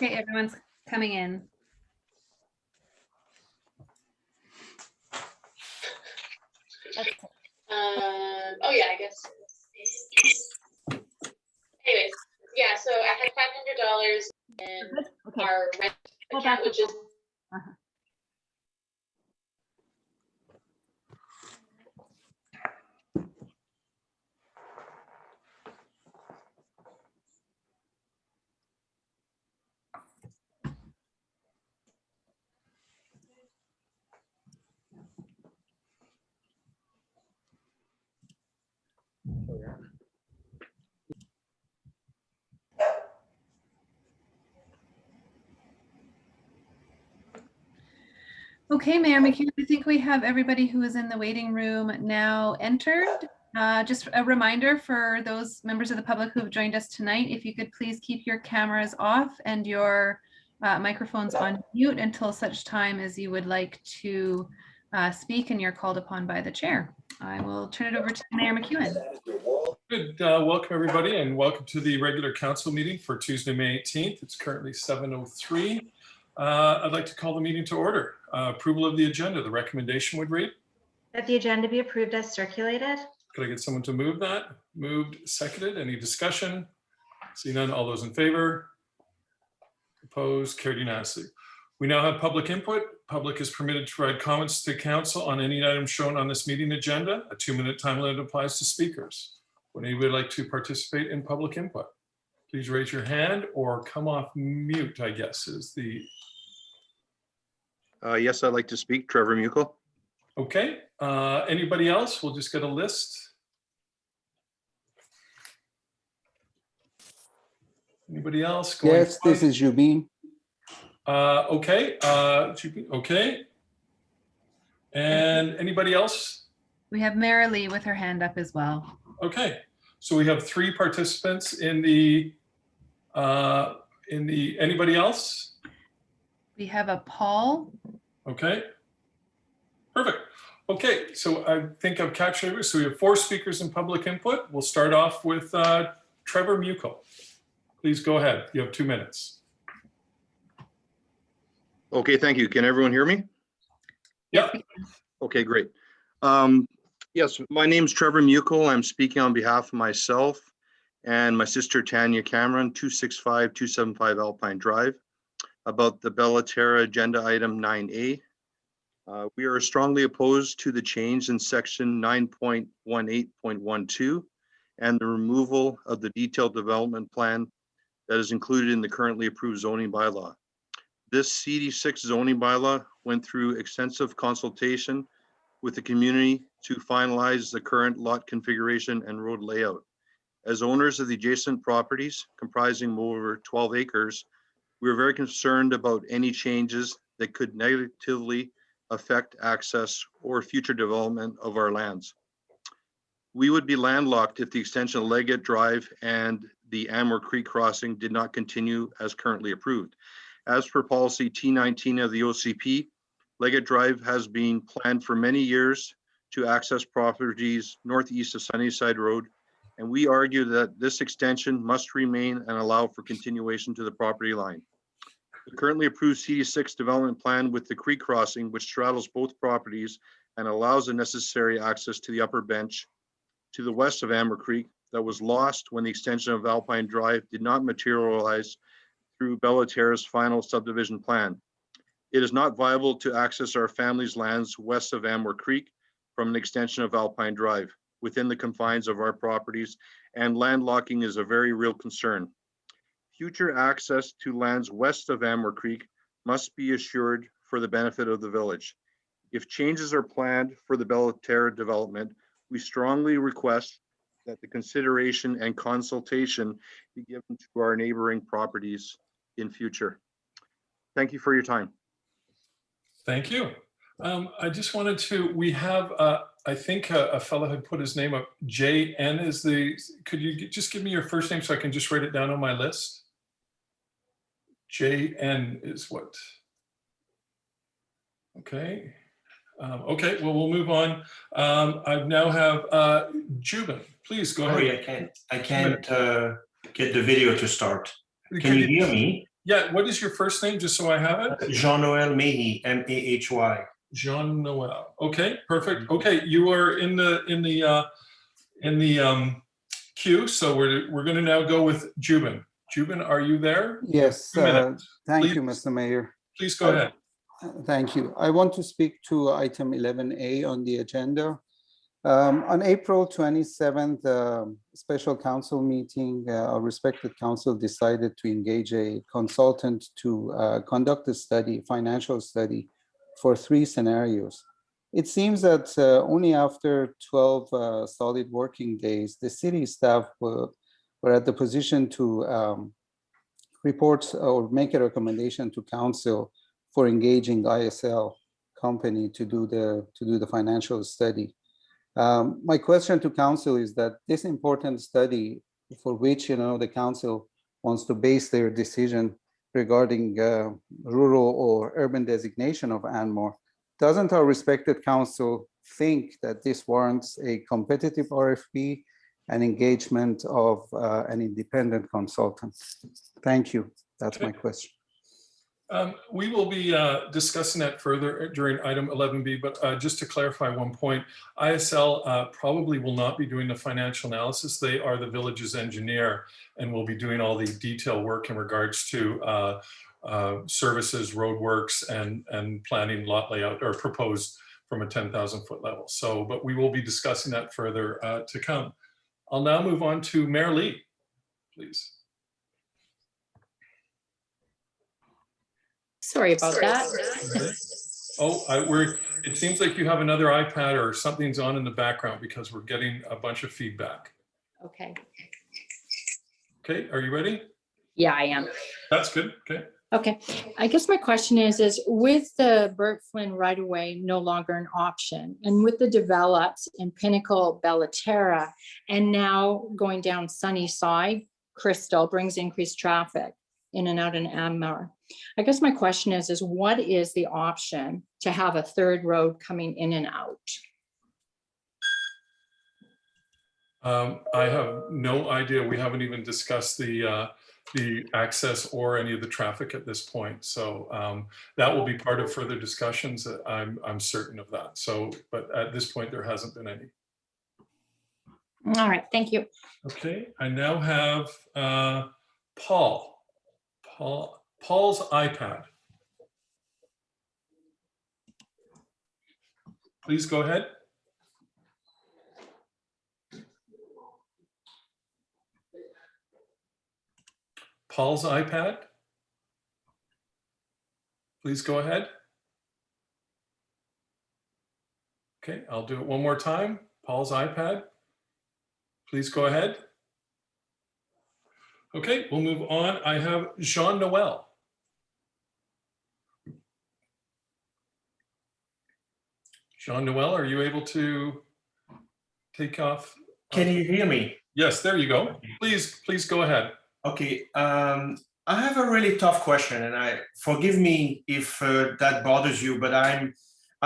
Okay, everyone's coming in. Okay. Oh yeah, I guess. Anyways, yeah. So I had $500 in Okay. our rent account, which is. Okay, Mayor McHugh, I think we have everybody who is in the waiting room now entered. Just a reminder for those members of the public who have joined us tonight, if you could please keep your cameras off and your microphones on mute until such time as you would like to speak and you're called upon by the chair. I will turn it over to Mayor McEwen. Good. Welcome, everybody, and welcome to the regular council meeting for Tuesday, May 18th. It's currently 7:03. I'd like to call the meeting to order. Approval of the agenda. The recommendation would read that the agenda be approved as circulated. Could I get someone to move that? Moved, seconded. Any discussion? See none. All those in favor? Opposed? Carried unanimously. We now have public input. Public is permitted to provide comments to council on any item shown on this meeting agenda. A 2-minute time limit applies to speakers. Would anybody like to participate in public input? Please raise your hand or come off mute, I guess, is the... Yes, I'd like to speak. Trevor Mueckel. Okay. Anybody else? We'll just get a list. Anybody else? Yes, this is Jubin. Okay. Jubin, okay. And anybody else? We have Marilee with her hand up as well. Okay. So we have 3 participants in the anybody else? We have a Paul. Okay. Perfect. Okay, so I think I've captured it. So we have 4 speakers in public input. We'll start off with Trevor Mueckel. Please go ahead. You have 2 minutes. Okay, thank you. Can everyone hear me? Yeah. Okay, great. Yes, my name's Trevor Mueckel. I'm speaking on behalf of myself and my sister Tanya Cameron, 265-275 Alpine Drive, about the Bella Terra agenda item 9A. We are strongly opposed to the change in section 9.18.12 and the removal of the detailed development plan that is included in the currently approved zoning bylaw. This CD6 zoning bylaw went through extensive consultation with the community to finalize the current lot configuration and road layout. As owners of the adjacent properties comprising over 12 acres, we are very concerned about any changes that could negatively affect access or future development of our lands. We would be landlocked if the extension of Leggett Drive and the Anmore Creek crossing did not continue as currently approved. As per policy T19 of the OCP, Leggett Drive has been planned for many years to access properties northeast of Sunnyside Road, and we argue that this extension must remain and allow for continuation to the property line. The currently approved CD6 development plan with the creek crossing, which straddles both properties and allows the necessary access to the upper bench to the west of Anmore Creek, that was lost when the extension of Alpine Drive did not materialize through Bella Terra's final subdivision plan. It is not viable to access our family's lands west of Anmore Creek from an extension of Alpine Drive within the confines of our properties, and landlocking is a very real concern. Future access to lands west of Anmore Creek must be assured for the benefit of the village. If changes are planned for the Bella Terra development, we strongly request that the consideration and consultation be given to our neighboring properties in future. Thank you for your time. Thank you. I just wanted to, we have, I think a fellow had put his name up. JN is the, could you just give me your first name so I can just write it down on my list? JN is what? Okay. Okay, well, we'll move on. I now have Jubin. Please go ahead. Sorry, I can't get the video to start. Can you hear me? Yeah, what is your first name, just so I have it? Jean-Noel Mahy, M-A-H-Y. Jean Noel. Okay, perfect. Okay, you are in the queue, so we're going to now go with Jubin. Jubin, are you there? Yes, 2 minutes. thank you, Please. Mr. Mayor. Please go ahead. Thank you. I want to speak to item 11A on the agenda. On April 27th, special council meeting, our respected council decided to engage a consultant to conduct a study, financial study for 3 scenarios. It seems that only after 12 solid working days, the city staff were at the position to report or make a recommendation to council for engaging ISL company to do the financial study. My question to council is that this important study for which the council wants to base their decision regarding rural or urban designation of Anmore, doesn't our respected council think that this warrants a competitive RFP and engagement of an independent consultant? Thank you. That's my question. We will be discussing that further during item 11B, but just to clarify one point, ISL probably will not be doing the financial analysis. They are the village's engineer and will be doing all the detail work in regards to services, roadworks, and planning lot layout or proposed from a 10,000 foot level. So, but we will be discussing that further to come. I'll now move on to Mayor Lee, please. Sorry about that. Oh, it seems like you have another iPad or something's on in the background because we're getting a bunch of feedback. Okay. Okay, are you ready? Yeah, I am. That's good. Okay. Okay. I guess my question is with the Burt Flynn right away no longer an option, and with the develops in Pinnacle, Bellaterra, and now going down Sunnyside, Crystal brings increased traffic in and out in Anmore. I guess my question is what is the option to have a third road coming in and out? I have no idea. We haven't even discussed the access or any of the traffic at this point. So that will be part of further discussions. I'm certain of that. So, but at this point, there hasn't been any. All right, thank you. Okay, I now have Paul's iPad. Please go ahead. Paul's iPad. Please go ahead. Okay, I'll do it one more time. Paul's iPad. Please go ahead. Okay, we'll move on. I have Jean Noel. Jean Noel, are you able to take off? Can you hear me? Yes, there you go. Please go ahead. Okay, I have a really tough question, and forgive me if that bothers you, but I'm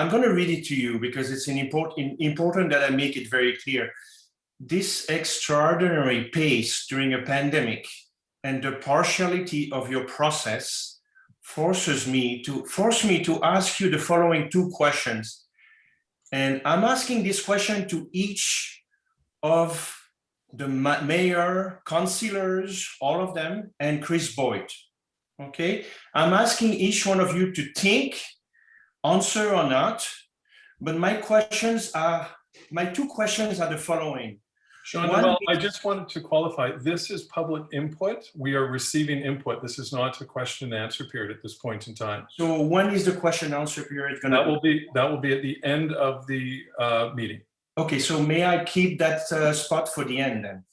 going to read it to you because it's important that I make it very clear. This extraordinary pace during a pandemic and the partiality of your process force me to ask you the following 2 questions. And I'm asking this question to each of the mayor, councillors, all of them, and Chris Boyd. Okay, I'm asking each one of you to think, answer or not, but my 2 questions are the following. Jean Noel, I just wanted to qualify, this is public input. We are receiving input. This is not a question and answer period at this point in time. So when is the question and answer period going to be? That will be at the end of the meeting. Okay, so may I keep that spot for the end then?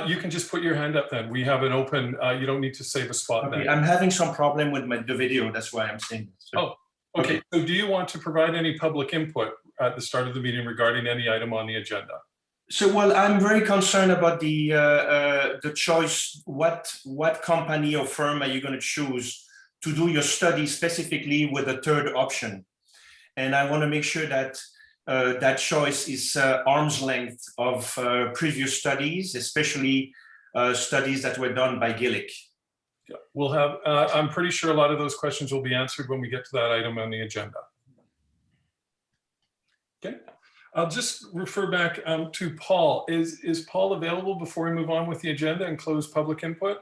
You can just put your hand up then. We have an open, you don't need to save a spot Okay, then. I'm having some problem with the video, that's why I'm saying this. Oh, okay. So do you want to provide any public input at the start of the meeting regarding any item on the agenda? So, well, I'm very concerned about the choice. What company or firm are you going to choose to do your study specifically with the third option? And I want to make sure that that choice is arm's length of previous studies, especially studies that were done by Gillick. Yeah, we'll have, I'm pretty sure a lot of those questions will be answered when we get to that item on the agenda. Okay, I'll just refer back to Paul. Is Paul available before we move on with the agenda and close public input?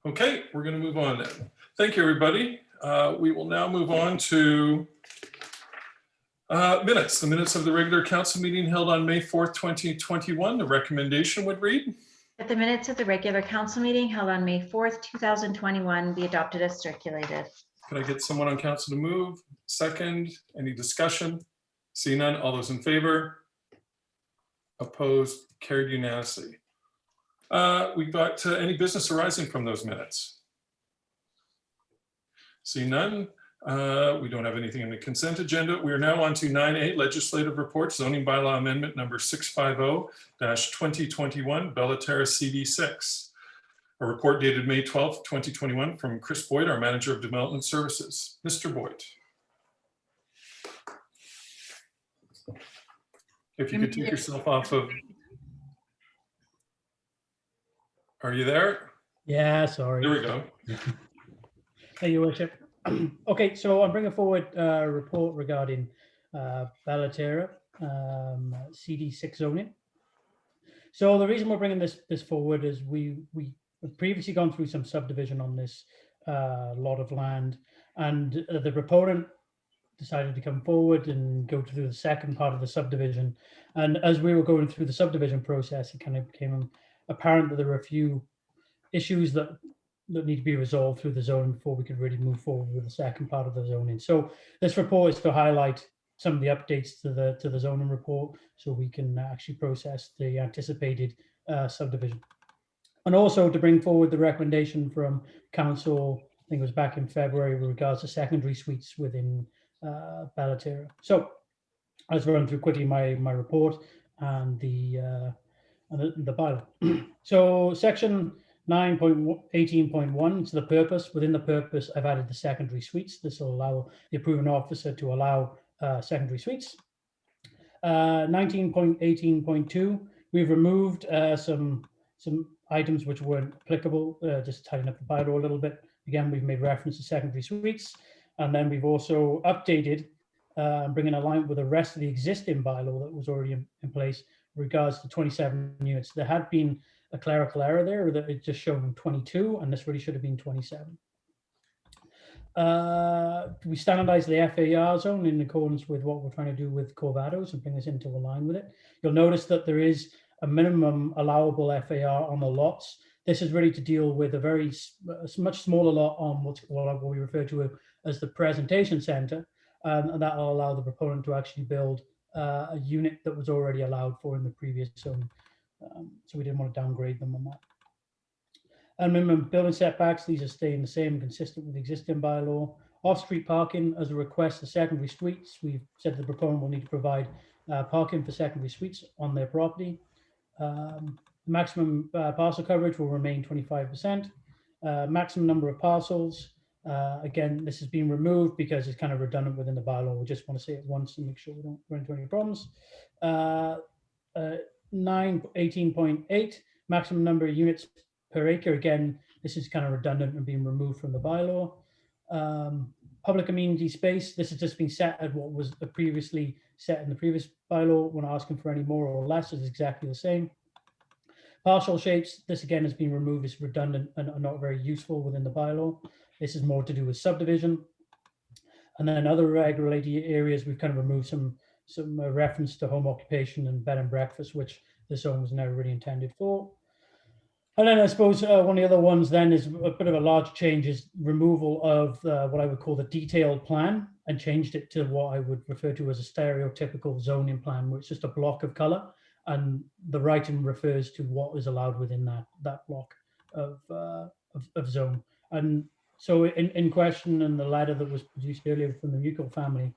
Okay, we're going to move on then. Thank you, everybody. We will now move on to minutes. The minutes of the regular council meeting held on May 4th, 2021. The recommendation would read. That the minutes of the regular council meeting held on May 4th, 2021 be adopted as circulated. Could I get someone on council to move? Second, any discussion? See none, all those in favor? Opposed, carried unanimously. We've got any business arising from those minutes? See none. We don't have anything in the consent agenda. We are now on to 9A, legislative reports, zoning bylaw amendment number 650-2021, Bellaterra CD6. A report dated May 12th, 2021 from Chris Boyd, our Manager of Development Services. Mr. Boyd. If you could take yourself off of. Are you there? Yeah, sorry. There we go. Hey, Your Worship. Okay, so I'm bringing forward a report regarding Bellaterra CD6 zoning. So the reason we're bringing this forward is we've previously gone through some subdivision on this lot of land, and the proponent decided to come forward and go through the second part of the subdivision. And as we were going through the subdivision process, it kind of became apparent that there were a few issues that need to be resolved through the zoning before we could really move forward with the second part of the zoning. So this report is to highlight some of the updates to the zoning report so we can actually process the anticipated subdivision. And also to bring forward the recommendation from council, I think it was back in February, with regards to secondary suites within Bellaterra. So let's run through quickly my report and the bylaw. So section 9.18.1 is the purpose. Within the purpose, I've added the secondary suites. This will allow the approving officer to allow secondary suites. 19.18.2, we've removed some items which weren't applicable, just tidying up the bylaw a little bit. Again, we've made reference to secondary suites, and then we've also updated, bringing alignment with the rest of the existing bylaw that was already in place with regards to 27 units. There had been a clerical error there that it just showed 22, and this really should have been 27. We standardized the FAR zone in accordance with what we're trying to do with Corvados and bring this into line with it. You'll notice that there is a minimum allowable FAR on the lots. This is really to deal with a much smaller lot on what we refer to as the presentation center, and that will allow the proponent to actually build a unit that was already allowed for in the previous zone. So we didn't want to downgrade them on that. And minimum building setbacks, these are staying the same, consistent with the existing bylaw. Off-street parking, as a request for secondary suites, we've said the proponent will need to provide parking for secondary suites on their property. Maximum parcel coverage will remain 25%. Maximum number of parcels, again, this has been removed because it's kind of redundant within the bylaw. We just want to say it once and make sure we don't run into any problems. 9.18.8, maximum number of units per acre. Again, this is kind of redundant and being removed from the bylaw. Public amenity space, this has just been set at what was previously set in the previous bylaw. We're not asking for any more or less, it's exactly the same. Partial shapes, this again has been removed, it's redundant and not very useful within the bylaw. This is more to do with subdivision. And then other regulated areas, we've kind of removed some reference to home occupation and bed and breakfast, which the zone was never really intended for. And then I suppose one of the other ones then is a bit of a large change is removal of what I would call the detailed plan and changed it to what I would refer to as a stereotypical zoning plan, where it's just a block of color and the writing refers to what is allowed within that block of zone. And so in question in the letter that was produced earlier from the Mueckel family,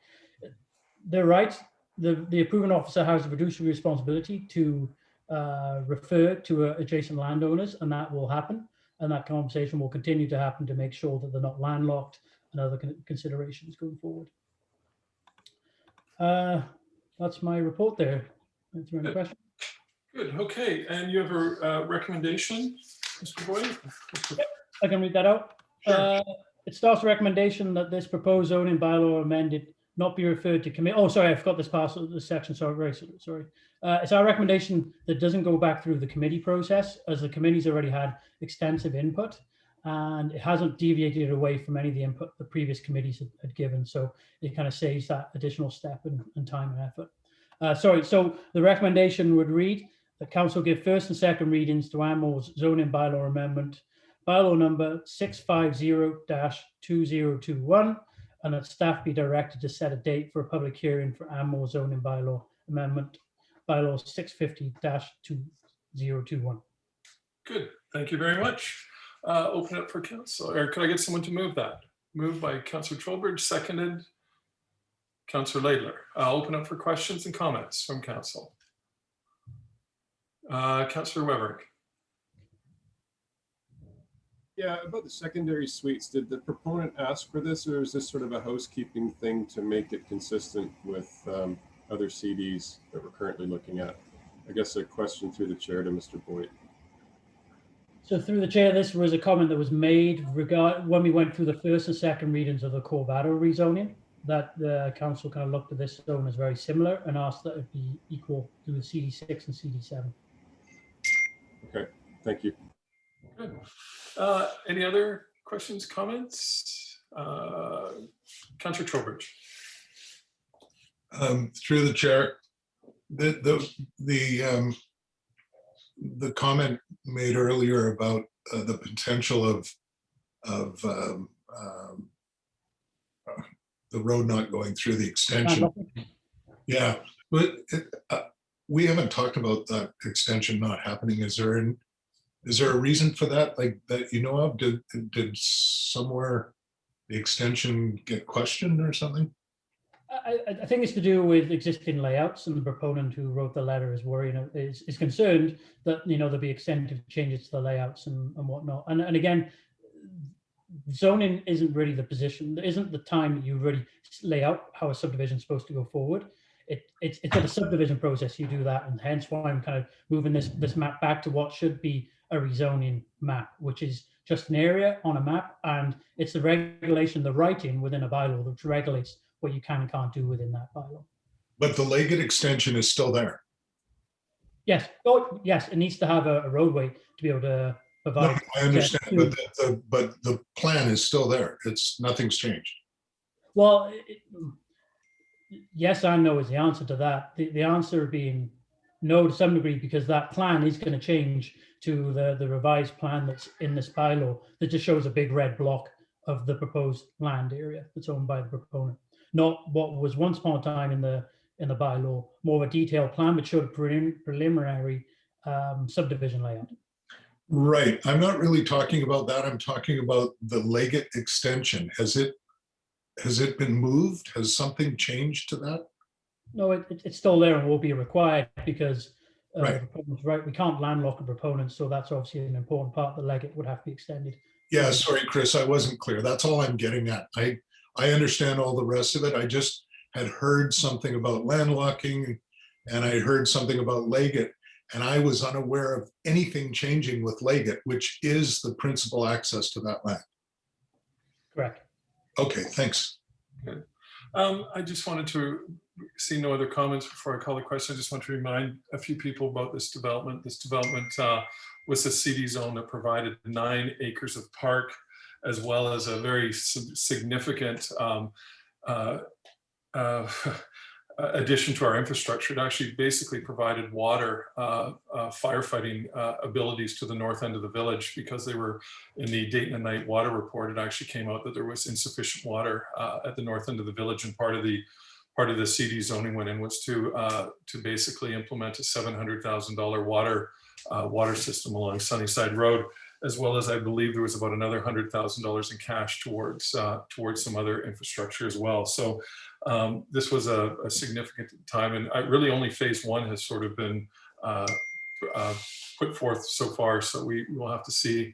they're right. The approving officer has a fiduciary responsibility to refer to adjacent landowners, and that will happen. And that conversation will continue to happen to make sure that they're not landlocked and other considerations going forward. That's my report there. Is there any questions? Good, okay, and you have a recommendation, Mr. Boyd? I can read that out. Sure. It starts a recommendation that this proposed zoning bylaw amended not be referred to committee. Oh, sorry, I forgot this part of the section. Sorry, very sorry. It's our recommendation that doesn't go back through the committee process, as the committee's already had extensive input, and it hasn't deviated away from any of the input the previous committees had given. So it kind of saves that additional step and time and effort. Sorry, so the recommendation would read that council give first and second readings to Anmore's zoning bylaw amendment, bylaw number 650-2021, and that staff be directed to set a date for a public hearing for Anmore zoning bylaw amendment, bylaw 650-2021. Good, thank you very much. Open up for council, or could I get someone to move that? Moved by Councillor Trowbridge, seconded Councillor Laidler. I'll open up for questions and comments from council. Councillor Weber. Yeah, about the secondary suites, did the proponent ask for this, or is this sort of a housekeeping thing to make it consistent with other CDs that we're currently looking at? I guess a question through the chair to Mr. Boyd. So through the chair, this was a comment that was made when we went through the first and second readings of the Corvado rezoning, that the council kind of looked at this zone as very similar and asked that it be equal to the CD6 and CD7. Okay, thank you. Good. Any other questions, comments? Councillor Trowbridge. Through the chair, the comment made earlier about the potential of the road not going through the extension. Yeah, but we haven't talked about that extension not happening. Is there a reason for that, like that you know of? Did somewhere the extension get questioned or something? I think it's to do with existing layouts, and the proponent who wrote the letter is worrying, is concerned that there'll be extensive changes to the layouts and whatnot. And again, zoning isn't really the position. There isn't the time that you really lay out how a subdivision is supposed to go forward. It's in the subdivision process you do that, and hence why I'm kind of moving this map back to what should be a rezoning map, which is just an area on a map, and it's the regulation, the writing within a bylaw that regulates what you can and can't do within that bylaw. But the Leggett extension is still there. Yes. Oh, yes. It needs to have a roadway to be able to provide. No, I understand, but the plan is still there. Nothing's changed. Well, yes and no is the answer to that. The answer being no to some degree, because that plan is going to change to the revised plan that's in this bylaw that just shows a big red block of the proposed land area that's owned by the proponent. Not what was once upon a time in the bylaw, more of a detailed plan, which showed a preliminary subdivision layout. Right. I'm not really talking about that. I'm talking about the Leggett extension. Has it been moved? Has something changed to that? No, it's still there and will be required because right. The proponent's right. We can't landlock a proponent, so that's obviously an important part. The Leggett would have to be extended. Yeah, sorry, Chris, I wasn't clear. That's all I'm getting at. I understand all the rest of it. I just had heard something about landlocking, and I heard something about Leggett, and I was unaware of anything changing with Leggett, which is the principal access to that land. Correct. Okay, thanks. Good. I just wanted to see no other comments before I call the question. I just want to remind a few people about this development. This development was a CD zone that provided 9 acres of park, as well as a very significant addition to our infrastructure. It actually basically provided water firefighting abilities to the north end of the village, because they were in the Dayton and Night water report. It actually came out that there was insufficient water at the north end of the village, and part of the CD zoning went in was to basically implement a $700,000 water system along Sunnyside Road, as well as I believe there was about another $100,000 in cash towards some other infrastructure as well. So this was a significant time, and really only phase 1 has sort of been put forth so far. So we will have to see.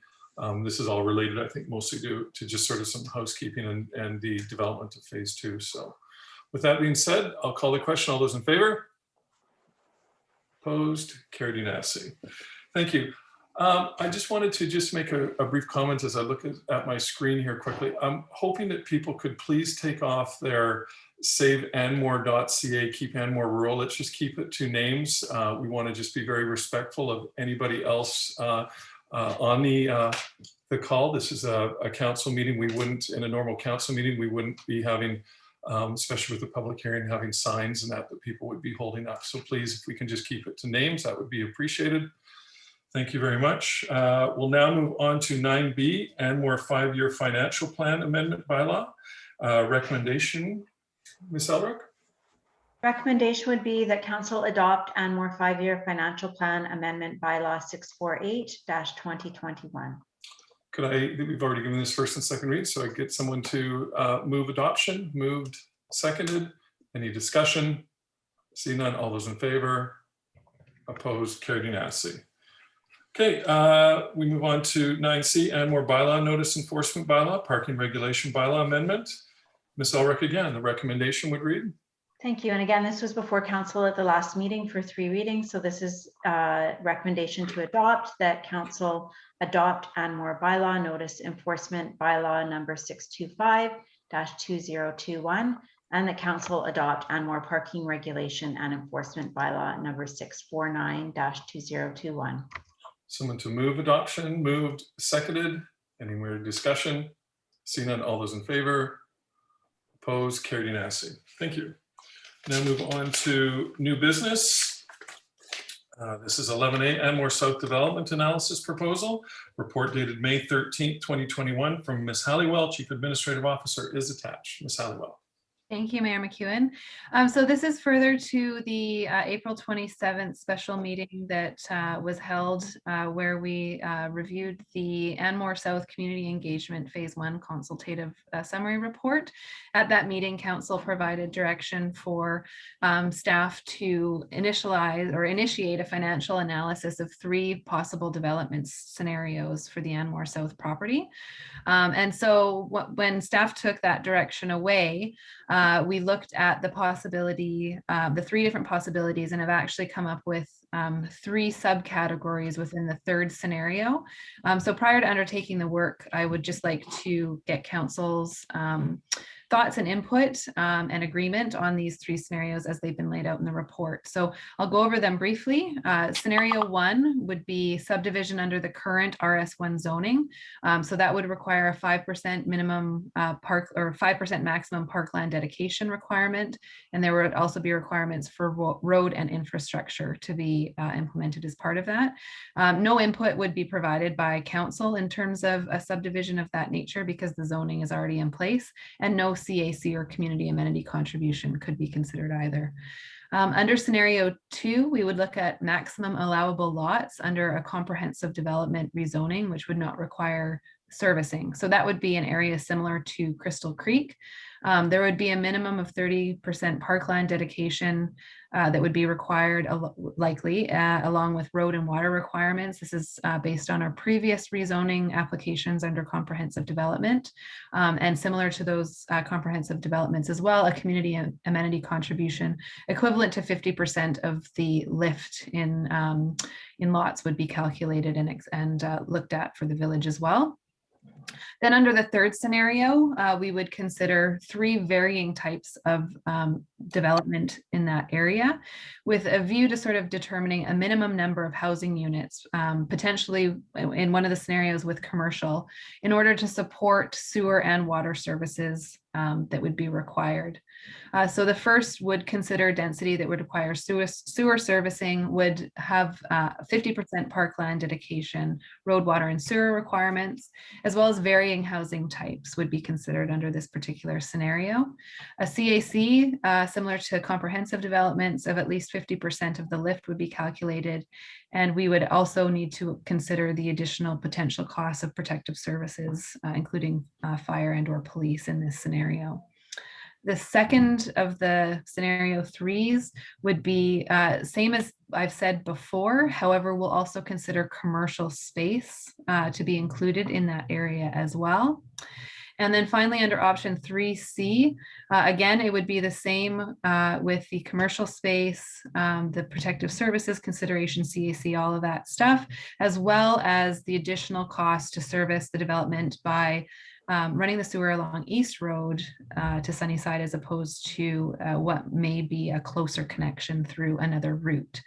This is all related, I think, mostly to just sort of some housekeeping and the development of phase 2. So with that being said, I'll call the question. All those in favor? Opposed? Carried unanimously. Thank you. I just wanted to just make a brief comment as I look at my screen here quickly. I'm hoping that people could please take off their saveanmore.ca, keep Anmore rural. Let's just keep it to names. We want to just be very respectful of anybody else on the call. This is a council meeting. We wouldn't, in a normal council meeting, we wouldn't be having, especially with the public hearing, having signs and that people would be holding up. So please, if we can just keep it to names, that would be appreciated. Thank you very much. We'll now move on to 9B, Anmore 5-year financial plan amendment bylaw. Recommendation, Ms. Elrick? Recommendation would be that council adopt Anmore 5-year financial plan amendment bylaw 648-2021. Could we've already given this first and second read, so I get someone to move adoption. Moved, seconded. Any discussion? See none, all those in favor? Opposed, carried unanimously. Okay, we move on to 9C, Anmore bylaw notice enforcement bylaw, parking regulation bylaw amendment. Ms. Elrick, again, the recommendation would read. Thank you. And again, this was before council at the last meeting for 3 readings. So this is a recommendation to adopt that council adopt Anmore bylaw notice enforcement bylaw number 625-2021, and that council adopt Anmore parking regulation and enforcement bylaw number 649-2021. Someone to move adoption. Moved, seconded. Any more discussion? See none, all those in favor? Opposed, carried unanimously. Thank you. Now move on to new business. This is 11A, Anmore South Development Analysis Proposal. Report dated May 13th, 2021 from Ms. Halliwell, Chief Administrative Officer, is attached. Ms. Halliwell. Thank you, Mayor McEwen. So this is further to the April 27th special meeting that was held where we reviewed the Anmore South Community Engagement Phase 1 consultative summary report. At that meeting, council provided direction for staff to initiate a financial analysis of 3 possible development scenarios for the Anmore South property. And so when staff took that direction away, we looked at the possibility, the 3 different possibilities, and have actually come up with 3 subcategories within the 3rd scenario. So prior to undertaking the work, I would just like to get council's thoughts and input and agreement on these 3 scenarios as they've been laid out in the report. So I'll go over them briefly. Scenario 1 would be subdivision under the current RS1 zoning. So that would require a 5% minimum 5% maximum parkland dedication requirement. And there would also be requirements for road and infrastructure to be implemented as part of that. No input would be provided by council in terms of a subdivision of that nature because the zoning is already in place, and no CAC or community amenity contribution could be considered either. Under scenario 2, we would look at maximum allowable lots under a comprehensive development rezoning, which would not require servicing. So that would be an area similar to Crystal Creek. There would be a minimum of 30% parkland dedication that would be required likely along with road and water requirements. This is based on our previous rezoning applications under comprehensive development, and similar to those comprehensive developments as well, a community amenity contribution equivalent to 50% of the lift in lots would be calculated and looked at for the village as well. Then under the 3rd scenario, we would consider 3 varying types of development in that area with a view to sort of determining a minimum number of housing units, potentially in one of the scenarios with commercial, in order to support sewer and water services that would be required. So the first would consider density that would require sewer servicing, would have 50% parkland dedication, road, water, and sewer requirements, as well as varying housing types would be considered under this particular scenario. A CAC, similar to comprehensive developments, of at least 50% of the lift would be calculated. And we would also need to consider the additional potential costs of protective services, including fire and/or police in this scenario. The second of the scenario 3s would be same as I've said before. However, we'll also consider commercial space to be included in that area as well. And then finally, under option 3C, again, it would be the same with the commercial space, the protective services consideration, CAC, all of that stuff, as well as the additional cost to service the development by running the sewer along East Road to Sunnyside, as opposed to what may be a closer connection through another route.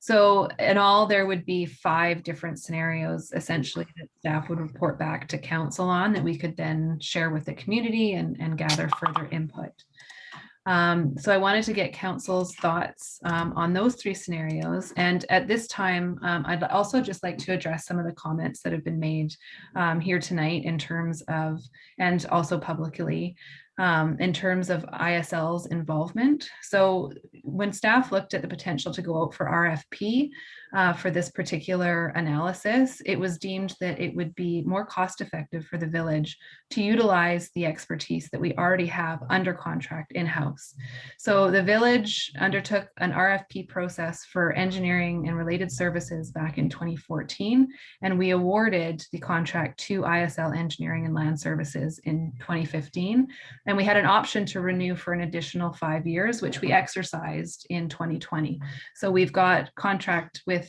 So in all, there would be 5 different scenarios essentially that staff would report back to council on, that we could then share with the community and gather further input. So I wanted to get council's thoughts on those 3 scenarios. And at this time, I'd also just like to address some of the comments that have been made here tonight in terms of, and also publicly, in terms of ISL's involvement. So when staff looked at the potential to go out for RFP for this particular analysis, it was deemed that it would be more cost effective for the village to utilize the expertise that we already have under contract in-house. So the village undertook an RFP process for engineering and related services back in 2014, and we awarded the contract to ISL Engineering and Land Services in 2015. And we had an option to renew for an additional 5 years, which we exercised in 2020. So we've got contract with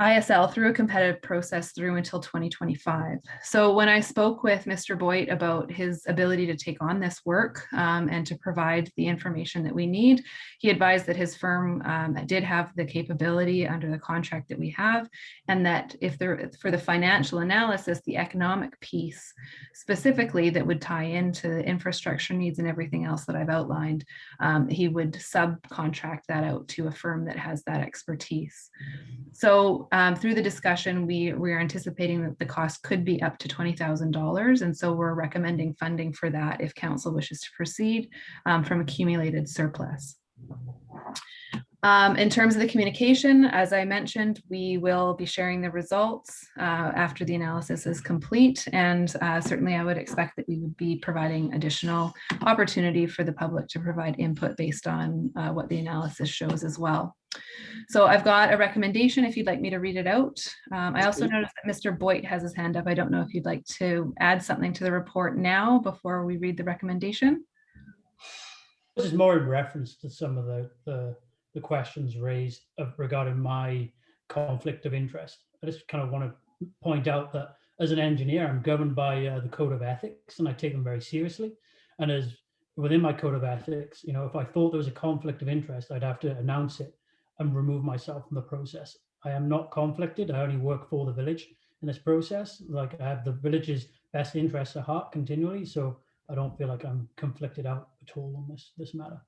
ISL through a competitive process through until 2025. So when I spoke with Mr. Boyd about his ability to take on this work and to provide the information that we need, he advised that his firm did have the capability under the contract that we have, and that if there, for the financial analysis, the economic piece specifically that would tie into the infrastructure needs and everything else that I've outlined, he would subcontract that out to a firm that has that expertise. So through the discussion, we're anticipating that the cost could be up to $20,000. And so we're recommending funding for that if council wishes to proceed from accumulated surplus. In terms of the communication, as I mentioned, we will be sharing the results after the analysis is complete. And certainly I would expect that we would be providing additional opportunity for the public to provide input based on what the analysis shows as well. So I've got a recommendation if you'd like me to read it out. I also noticed that Mr. Boyd has his hand up. I don't know if you'd like to add something to the report now before we read the recommendation. This is more in reference to some of the questions raised regarding my conflict of interest. I just kind of want to point out that as an engineer, I'm governed by the Code of Ethics, and I take them very seriously. And as within my Code of Ethics, you know, if I thought there was a conflict of interest, I'd have to announce it and remove myself from the process. I am not conflicted. I only work for the village in this process. Like, I have the village's best interests at heart continually, so I don't feel like I'm conflicted out at all on this matter.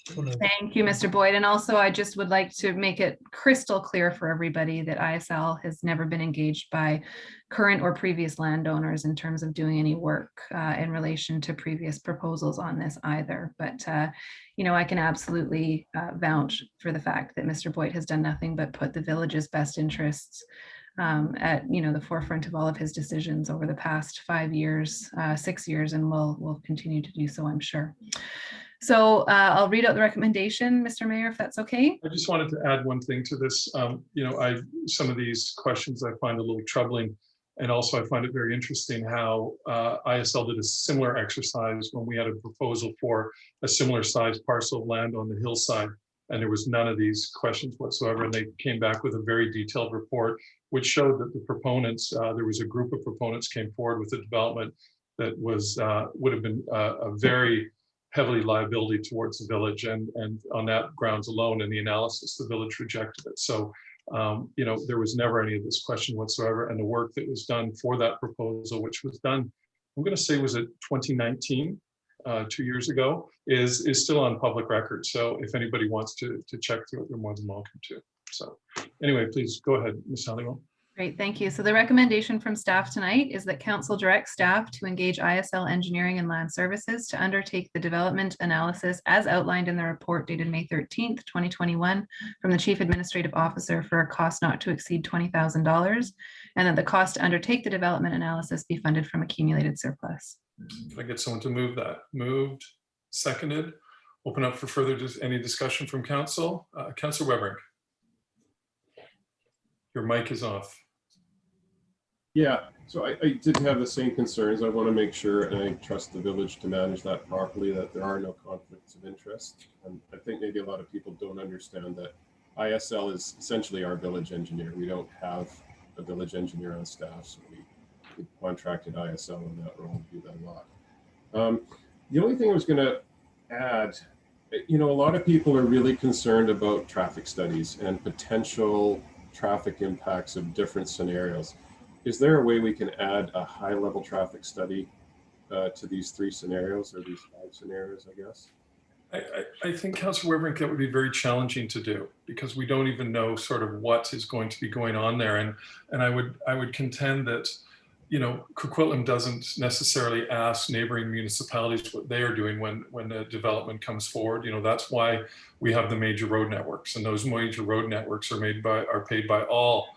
Thank you, Mr. Boyd. And also, I just would like to make it crystal clear for everybody that ISL has never been engaged by current or previous landowners in terms of doing any work in relation to previous proposals on this either. But, you know, I can absolutely vouch for the fact that Mr. Boyd has done nothing but put the village's best interests at, you know, the forefront of all of his decisions over the past 5 years, 6 years, and will continue to do so, I'm sure. So I'll read out the recommendation, Mr. Mayor, if that's okay. I just wanted to add one thing to this. You know, some of these questions I find a little troubling, and also I find it very interesting how ISL did a similar exercise when we had a proposal for a similar sized parcel of land on the hillside, and there was none of these questions whatsoever. And they came back with a very detailed report, which showed that the proponents, there was a group of proponents came forward with a development that was would have been a very heavily liability towards the village, and on that grounds alone in the analysis, the village rejected it. So, you know, there was never any of this question whatsoever. And the work that was done for that proposal, which was done, I'm going to say was it 2019, 2 years ago, is still on public record. So if anybody wants to check through it, they're more than welcome to. So anyway, please go ahead, Ms. Halliwell. Great, thank you. So the recommendation from staff tonight is that council directs staff to engage ISL Engineering and Land Services to undertake the development analysis as outlined in the report dated May 13th, 2021 from the Chief Administrative Officer for a cost not to exceed $20,000, and that the cost to undertake the development analysis be funded from accumulated surplus. Can I get someone to move that? Moved, seconded. Open up for further any discussion from council. Councilor Weberink. Your mic is off. Yeah, so I did have the same concerns. I want to make sure, and I trust the village to manage that properly, that there are no conflicts of interest. And I think maybe a lot of people don't understand that ISL is essentially our village engineer. We don't have a village engineer on staff, so we contracted ISL in that role to do that a lot. The only thing I was going to add, a lot of people are really concerned about traffic studies and potential traffic impacts of different scenarios. Is there a way we can add a high-level traffic study to these 3 scenarios, or these 5 scenarios, I guess? I think, Councillor Weberink, it would be very challenging to do because we don't even know sort of what is going to be going on there. And I would contend that, Coquitlam doesn't necessarily ask neighboring municipalities what they are doing when a development comes forward. That's why we have the major road networks, and those major road networks are paid by all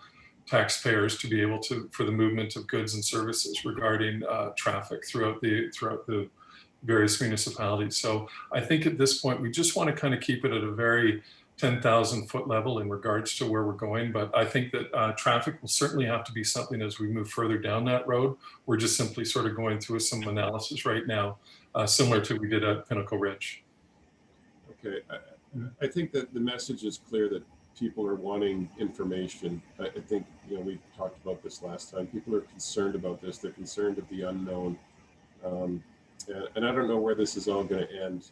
taxpayers to be able to, for the movement of goods and services regarding traffic throughout the various municipalities. So I think at this point, we just want to kind of keep it at a very 10,000 foot level in regards to where we're going. But I think that traffic will certainly have to be something as we move further down that road. We're just simply sort of going through some analysis right now, similar to what we did at Pinnacle Ridge. Okay, I think that the message is clear that people are wanting information. I think, we talked about this last time. People are concerned about this. They're concerned of the unknown. And I don't know where this is all going to end.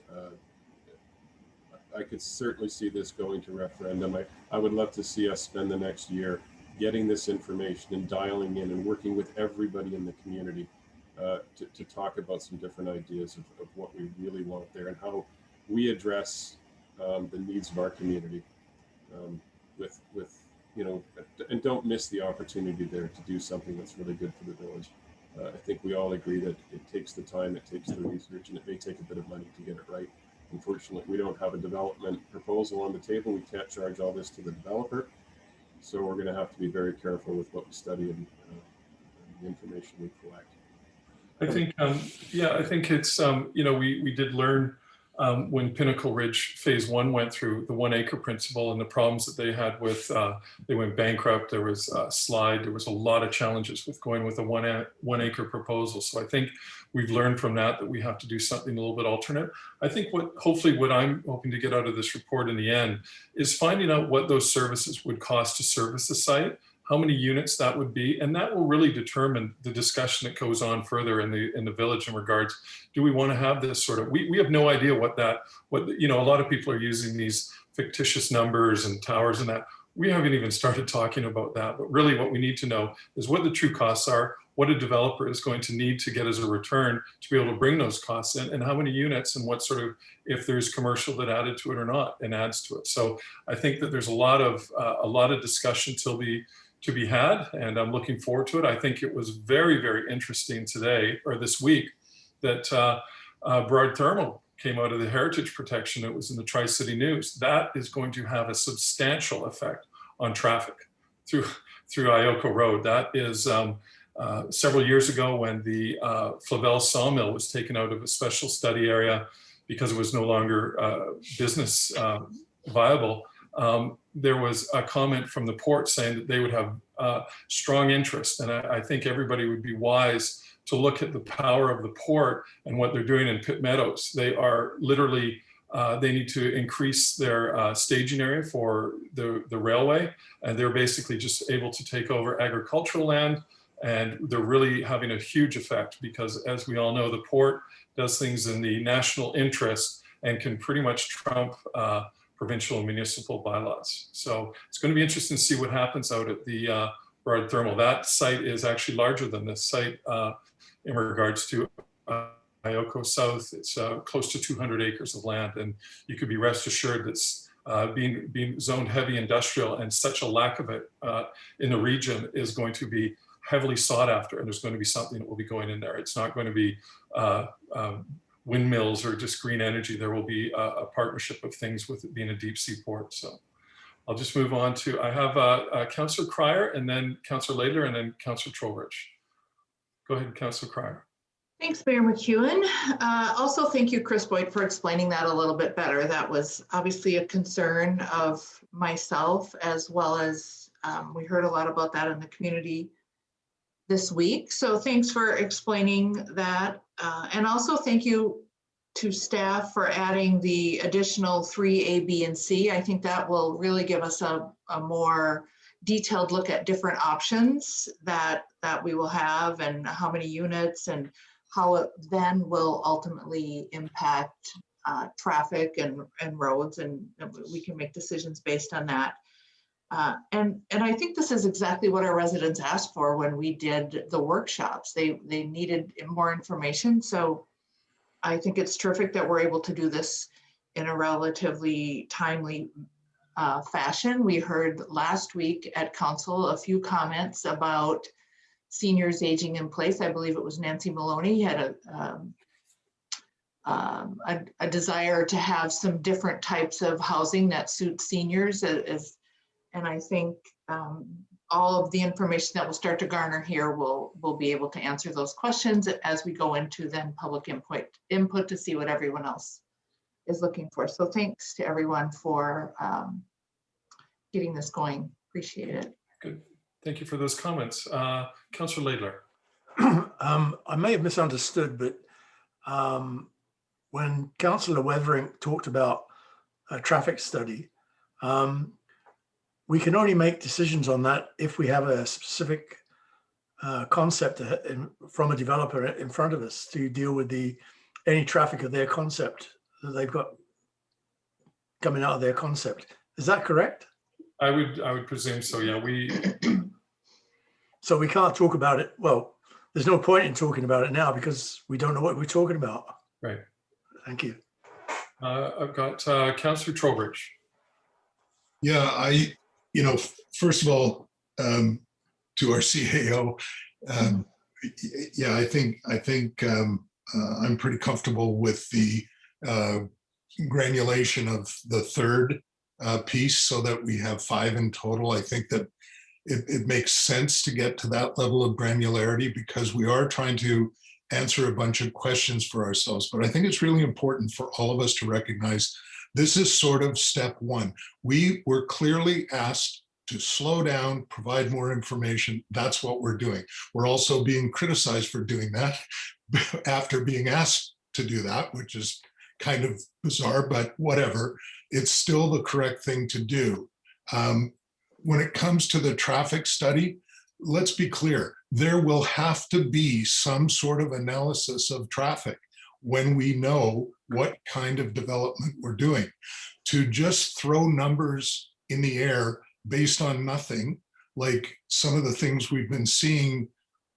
I could certainly see this going to referendum. I would love to see us spend the next year getting this information and dialing in and working with everybody in the community to talk about some different ideas of what we really want there and how we address the needs of our community and don't miss the opportunity there to do something that's really good for the village. I think we all agree that it takes the time, it takes the research, and it may take a bit of money to get it right. Unfortunately, we don't have a development proposal on the table. We can't charge all this to the developer. So we're going to have to be very careful with what we study and the information we collect. I think, I think it's, we did learn when Pinnacle Ridge Phase 1 went through the 1 acre principle and the problems that they had with, they went bankrupt, there was a slide, there was a lot of challenges with going with a 1 acre proposal. So I think we've learned from that we have to do something a little bit alternate. I think hopefully what I'm hoping to get out of this report in the end is finding out what those services would cost to service the site, how many units that would be, and that will really determine the discussion that goes on further in the village in regards, do we want to have this sort of, we have no idea what a lot of people are using these fictitious numbers and towers and that. We haven't even started talking about that, but really what we need to know is what the true costs are, what a developer is going to need to get as a return to be able to bring those costs in, and how many units and what sort of, if there's commercial that added to it or not and adds to it. So I think that there's a lot of discussion to be had, and I'm looking forward to it. I think it was very, very interesting today or this week that Burrard Thermal came out of the heritage protection. It was in the Tri-City News. That is going to have a substantial effect on traffic through Ioko Road. That is several years ago when the Flavel sawmill was taken out of a special study area because it was no longer business viable. There was a comment from the port saying that they would have strong interest. And I think everybody would be wise to look at the power of the port and what they're doing in Pitt Meadows. They are literally, they need to increase their staging area for the railway. And they're basically just able to take over agricultural land. And they're really having a huge effect because, as we all know, the port does things in the national interest and can pretty much trump provincial and municipal bylaws. So it's going to be interesting to see what happens out at the Burrard Thermal. That site is actually larger than this site in regards to Ioko South. It's close to 200 acres of land, and you could be rest assured that's being zoned heavy industrial, and such a lack of it in the region is going to be heavily sought after, and there's going to be something that will be going in there. It's not going to be windmills or just green energy. There will be a partnership of things with it being a deep sea port. So I'll just move on to, I have Councillor Cryer and then Councillor Laidler and then Councillor Trowbridge. Go ahead, Councillor Cryer. Thanks, Mayor McEwen. Also, thank you, Chris Boyd, for explaining that a little bit better. That was obviously a concern of myself, as well as we heard a lot about that in the community this week. So thanks for explaining that. And also thank you to staff for adding the additional 3A, B, and C. I think that will really give us a more detailed look at different options that we will have and how many units and how it then will ultimately impact traffic and roads, and we can make decisions based on that. And I think this is exactly what our residents asked for when we did the workshops. They needed more information. So I think it's terrific that we're able to do this in a relatively timely fashion. We heard last week at council a few comments about seniors aging in place. I believe it was Nancy Maloney had a desire to have some different types of housing that suits seniors. And I think all of the information that we'll start to garner here will be able to answer those questions as we go into then public input to see what everyone else is looking for. So thanks to everyone for getting this going. Appreciate it. Good. Thank you for those comments. Councillor Laidler. I may have misunderstood, but when Councillor Weathering talked about a traffic study, we can only make decisions on that if we have a specific concept from a developer in front of us to deal with any traffic of their concept that they've got coming out of their concept. Is that correct? I would presume so. Yeah, So we can't talk about it. Well, there's no point in talking about it now because we don't know what we're talking about. Right. Thank you. I've got Councillor Trowbridge. Yeah, first of all, to our CAO, yeah, I think I'm pretty comfortable with the granulation of the third piece so that we have 5 in total. I think that it makes sense to get to that level of granularity because we are trying to answer a bunch of questions for ourselves. But I think it's really important for all of us to recognize this is sort of step 1. We were clearly asked to slow down, provide more information. That's what we're doing. We're also being criticized for doing that after being asked to do that, which is kind of bizarre, but whatever. It's still the correct thing to do. When it comes to the traffic study, let's be clear, there will have to be some sort of analysis of traffic when we know what kind of development we're doing. To just throw numbers in the air based on nothing, like some of the things we've been seeing,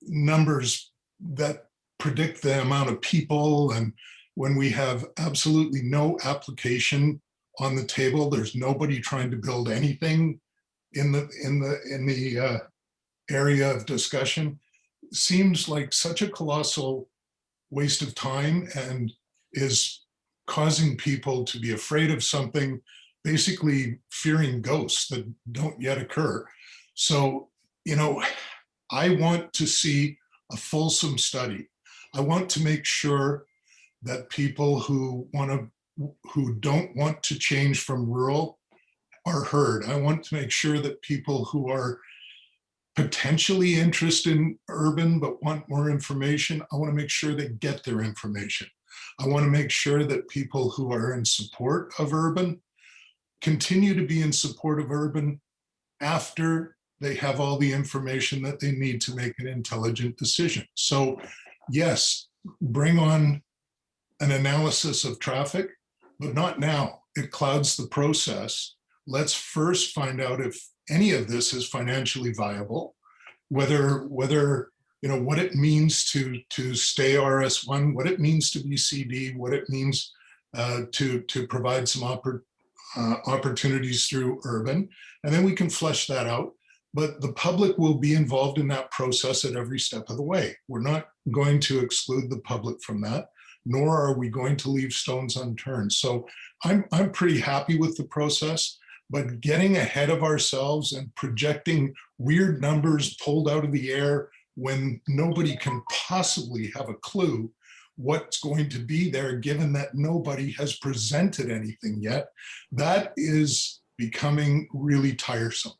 numbers that predict the amount of people, and when we have absolutely no application on the table, there's nobody trying to build anything in the area of discussion, seems like such a colossal waste of time and is causing people to be afraid of something, basically fearing ghosts that don't yet occur. So, I want to see a fulsome study. I want to make sure that people who don't want to change from rural are heard. I want to make sure that people who are potentially interested in urban but want more information, I want to make sure they get their information. I want to make sure that people who are in support of urban continue to be in support of urban after they have all the information that they need to make an intelligent decision. So yes, bring on an analysis of traffic, but not now. It clouds the process. Let's first find out if any of this is financially viable, whether what it means to stay RS1, what it means to be CD, what it means to provide some opportunities through urban, and then we can flesh that out. But the public will be involved in that process at every step of the way. We're not going to exclude the public from that, nor are we going to leave stones unturned. So I'm pretty happy with the process. But getting ahead of ourselves and projecting weird numbers pulled out of the air when nobody can possibly have a clue what's going to be there, given that nobody has presented anything yet, that is becoming really tiresome.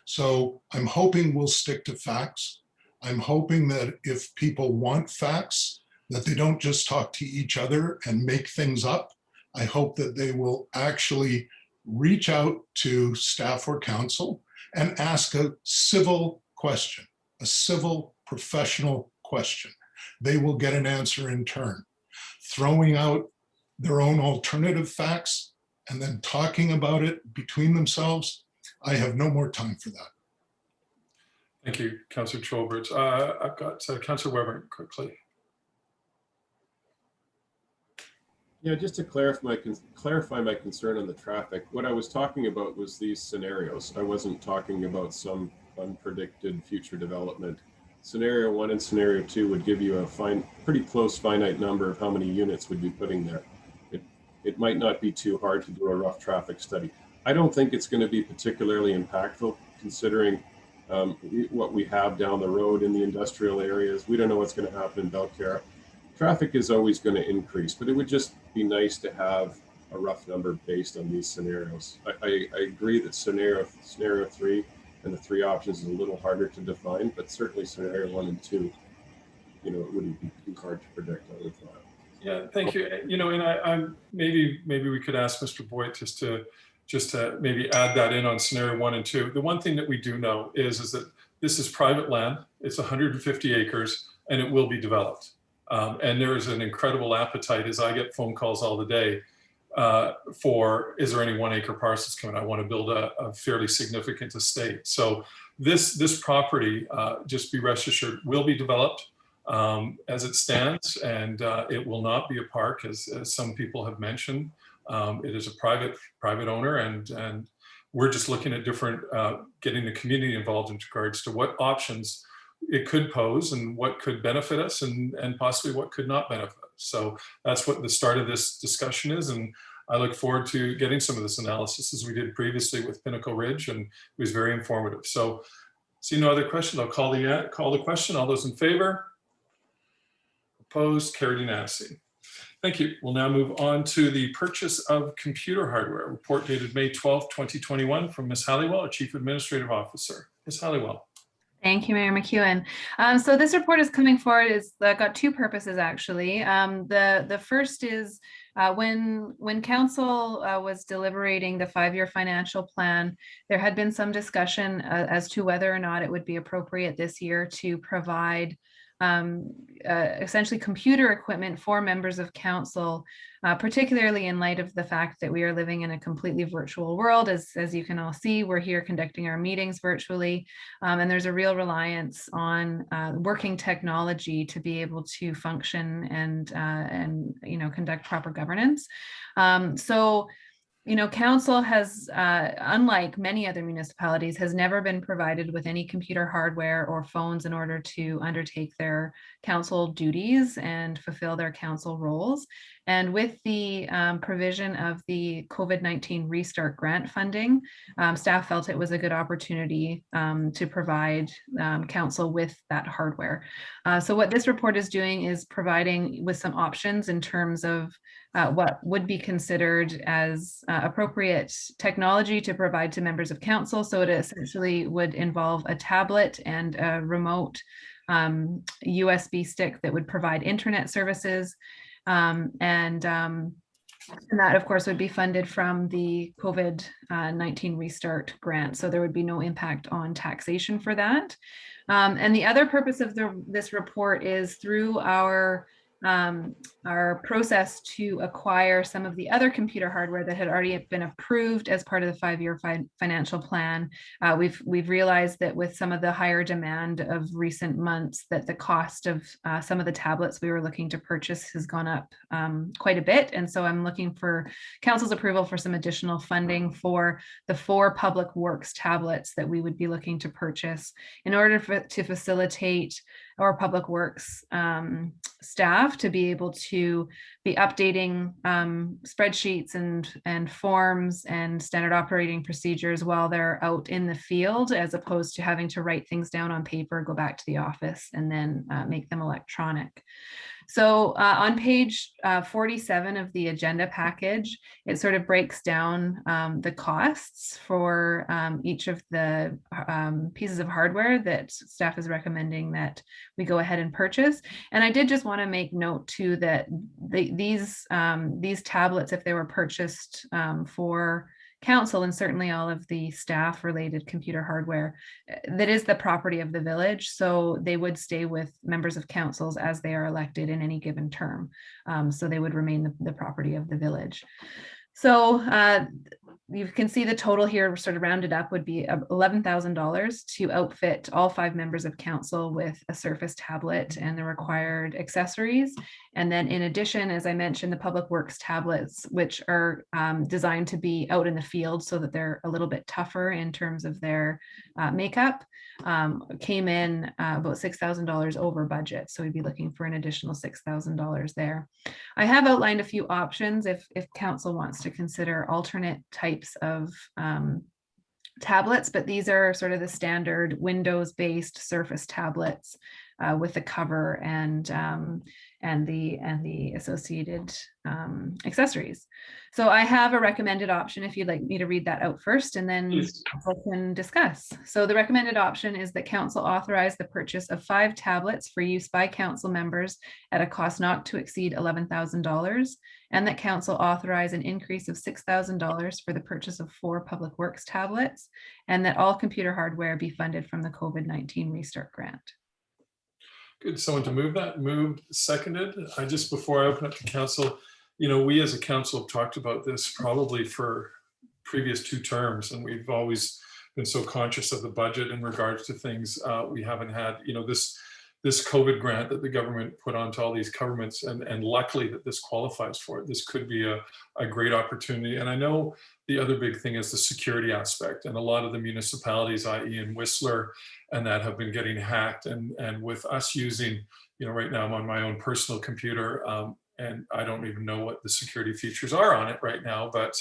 So I'm hoping we'll stick to facts. I'm hoping that if people want facts, that they don't just talk to each other and make things up. I hope that they will actually reach out to staff or council and ask a civil question, a civil professional question. They will get an answer in turn. Throwing out their own alternative facts and then talking about it between themselves, I have no more time for that. Thank you, Councillor Trowbridge. I've got Councillor Weber quickly. Yeah, just to clarify my concern on the traffic, what I was talking about was these scenarios. I wasn't talking about some unpredicted future development. Scenario 1 and scenario 2 would give you a pretty close finite number of how many units we'd be putting there. It might not be too hard to do a rough traffic study. I don't think it's going to be particularly impactful considering what we have down the road in the industrial areas. We don't know what's going to happen in Belcarra. Traffic is always going to increase, but it would just be nice to have a rough number based on these scenarios. I agree that scenario 3 and the 3 options is a little harder to define, but certainly scenario 1 and 2, it wouldn't be too hard to predict, I would thought. Yeah, thank you. And I'm maybe we could ask Mr. Boyd just to maybe add that in on scenario 1 and 2. The one thing that we do know is that this is private land. It's 150 acres, and it will be developed. And there is an incredible appetite, as I get phone calls all the day, for, is there any 1 acre parcels coming? I want to build a fairly significant estate. So this property, just be rest assured, will be developed as it stands, and it will not be a park, as some people have mentioned. It is a private owner, and we're just looking at different, getting the community involved in regards to what options it could pose and what could benefit us and possibly what could not benefit us. So that's what the start of this discussion is. And I look forward to getting some of this analysis as we did previously with Pinnacle Ridge, and it was very informative. So see no other questions. I'll call the question. All those in favor? Opposed? Carried unanimously. Thank you. We'll now move on to the purchase of computer hardware. Report dated May 12, 2021 from Ms. Halliwell, our Chief Administrative Officer. Ms. Halliwell. Thank you, Mayor McEwen. So this report is coming forward. It's got 2 purposes, actually. The first is when council was deliberating the 5-year financial plan, there had been some discussion as to whether or not it would be appropriate this year to provide essentially computer equipment for members of council, particularly in light of the fact that we are living in a completely virtual world. As you can all see, we're here conducting our meetings virtually, and there's a real reliance on working technology to be able to function and conduct proper governance. So council has, unlike many other municipalities, has never been provided with any computer hardware or phones in order to undertake their council duties and fulfill their council roles. And with the provision of the COVID-19 Restart grant funding, staff felt it was a good opportunity to provide council with that hardware. So what this report is doing is providing with some options in terms of what would be considered as appropriate technology to provide to members of council. So it essentially would involve a tablet and a remote USB stick that would provide internet services. And that, of course, would be funded from the COVID-19 Restart grant. So there would be no impact on taxation for that. And the other purpose of this report is through our process to acquire some of the other computer hardware that had already been approved as part of the 5-year financial plan. We've realized that with some of the higher demand of recent months, that the cost of some of the tablets we were looking to purchase has gone up quite a bit. And so I'm looking for council's approval for some additional funding for the 4 public works tablets that we would be looking to purchase in order to facilitate our public works staff to be able to be updating spreadsheets and forms and standard operating procedures while they're out in the field, as opposed to having to write things down on paper, go back to the office, and then make them electronic. So on page 47 of the agenda package, it sort of breaks down the costs for each of the pieces of hardware that staff is recommending that we go ahead and purchase. And I did just want to make note too that these tablets, if they were purchased for council and certainly all of the staff related computer hardware, that is the property of the village. So they would stay with members of councils as they are elected in any given term. So they would remain the property of the village. So you can see the total here sort of rounded up would be $11,000 to outfit all 5 members of council with a Surface tablet and the required accessories. And then in addition, as I mentioned, the Public Works tablets, which are designed to be out in the field so that they're a little bit tougher in terms of their makeup, came in about $6,000 over budget. So we'd be looking for an additional $6,000 there. I have outlined a few options if council wants to consider alternate types of tablets, but these are sort of the standard Windows-based Surface tablets with the cover and the associated accessories. So I have a recommended option if you'd like me to read that out first, and then we can discuss. So the recommended option is that council authorize the purchase of 5 tablets for use by council members at a cost not to exceed $11,000, and that council authorize an increase of $6,000 for the purchase of 4 Public Works tablets, and that all computer hardware be funded from the COVID-19 Restart Grant. Good. Someone to move that? Moved, seconded. Before I open up to council, we as a council have talked about this probably for previous 2 terms, and we've always been so conscious of the budget in regards to things we haven't had, this COVID grant that the government put onto all these governments, and luckily that this qualifies for it. This could be a great opportunity. And I know the other big thing is the security aspect, and a lot of the municipalities, i.e. in Whistler, and that have been getting hacked. And with us using, right now I'm on my own personal computer, and I don't even know what the security features are on it right now, but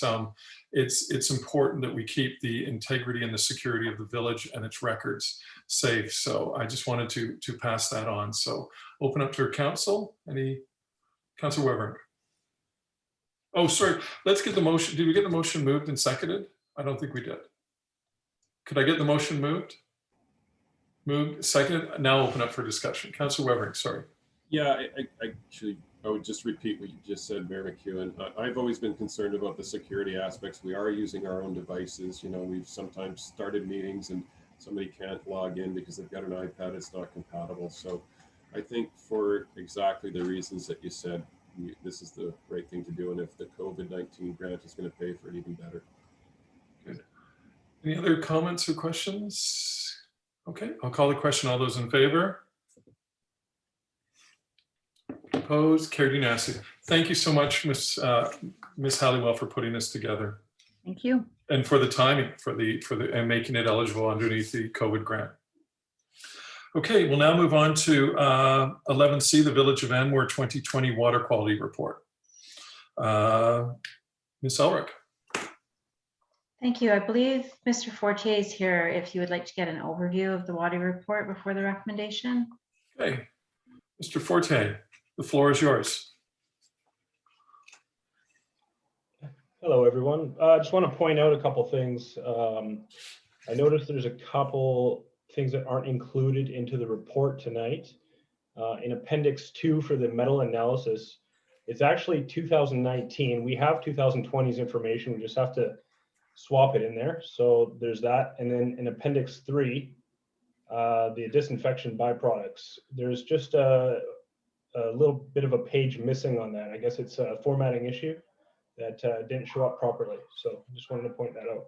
it's important that we keep the integrity and the security of the village and its records safe. So I just wanted to pass that on. So open up to council. Councilor Weber. Oh, sorry. Let's get the motion. Did we get the motion moved and seconded? I don't think we did. Could I get the motion moved? Moved, seconded. Now open up for discussion. Councilor Weber, sorry. Yeah, I would just repeat what you just said, Mayor McEwen. I've always been concerned about the security aspects. We are using our own devices. We've sometimes started meetings and somebody can't log in because they've got an iPad, it's not compatible. So I think for exactly the reasons that you said, this is the right thing to do. And if the COVID-19 grant is going to pay for it, even better. Good. Any other comments or questions? Okay, I'll call the question. All those in favor? Opposed? Carried unanimously. Thank you so much, Miss Halliwell, for putting this together. Thank you. And for the timing and making it eligible underneath the COVID grant. Okay, we'll now move on to 11C, the Village of Anmore 2020 Water Quality Report. Ms. Elric. Thank you. I believe Mr. Fortier is here if you would like to get an overview of the water report before the recommendation. Okay, Mr. Fortier, the floor is yours. Hello, everyone. I just want to point out a couple things. I noticed there's a couple things that aren't included into the report tonight. In Appendix 2 for the metal analysis, it's actually 2019. We have 2020's information. We just have to swap it in there. So there's that. And then in Appendix 3, the disinfection byproducts, there's just a little bit of a page missing on that. I guess it's a formatting issue that didn't show up properly. So just wanted to point that out.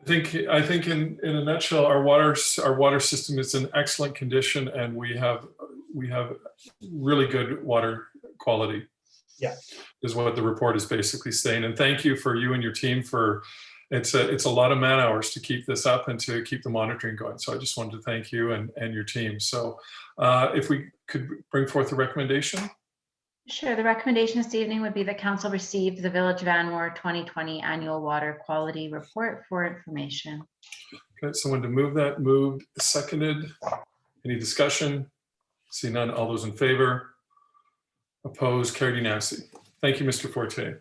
I think in a nutshell, our water system is in excellent condition, and we have really good water quality. Yeah, is what the report is basically saying. And thank you for you and your team for it's a lot of man hours to keep this up and to keep the monitoring going. So I just wanted to thank you and your team. So if we could bring forth a recommendation. Sure. The recommendation this evening would be that council receive the Village of Anmore 2020 Annual Water Quality Report for information. Okay, someone to move that. Moved, seconded. Any discussion? See none, all those in favor? Opposed, carried unanimously. Thank you, Mr. Forte.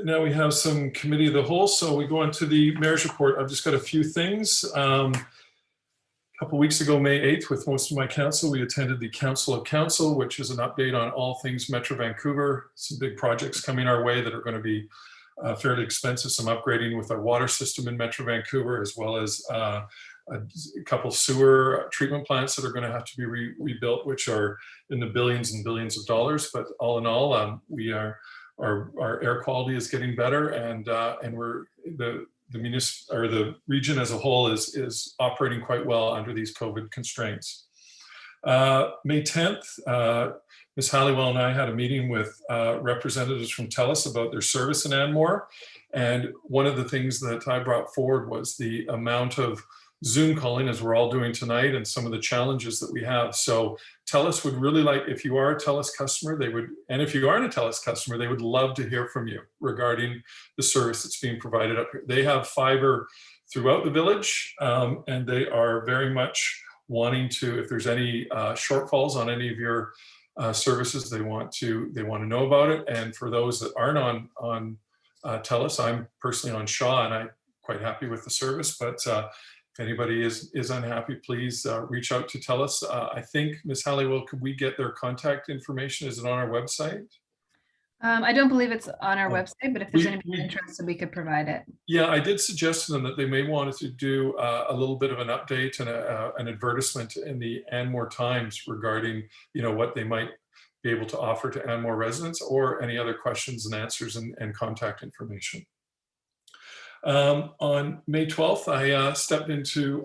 Now we have some committee of the whole, so we go on to the mayor's report. I've just got a few things. A couple weeks ago, May 8th, with most of my council, we attended the Council of Council, which is an update on all things Metro Vancouver. Some big projects coming our way that are going to be fairly expensive, some upgrading with our water system in Metro Vancouver, as well as a couple sewer treatment plants that are going to have to be rebuilt, which are in the billions and billions of dollars. But all in all, our air quality is getting better, and we're the region as a whole is operating quite well under these COVID constraints. May 10th, Ms. Halliwell and I had a meeting with representatives from TELUS about their service in Anmore. And one of the things that I brought forward was the amount of Zoom calling, as we're all doing tonight, and some of the challenges that we have. So TELUS would really like, if you are a TELUS customer, they would, and if you aren't a TELUS customer, they would love to hear from you regarding the service that's being provided up here. They have fiber throughout the village, and they are very much wanting to, if there's any shortfalls on any of your services, they want to know about it. And for those that aren't on TELUS, I'm personally on Shaw, and I'm quite happy with the service. But if anybody is unhappy, please reach out to TELUS. I think, Ms. Halliwell, could we get their contact information? Is it on our website? I don't believe it's on our website, but if there's anybody interested, we could provide it. Yeah, I did suggest to them that they may want to do a little bit of an update and an advertisement in the Anmore Times regarding, what they might be able to offer to Anmore residents, or any other questions and answers and contact information. On May 12th, I stepped into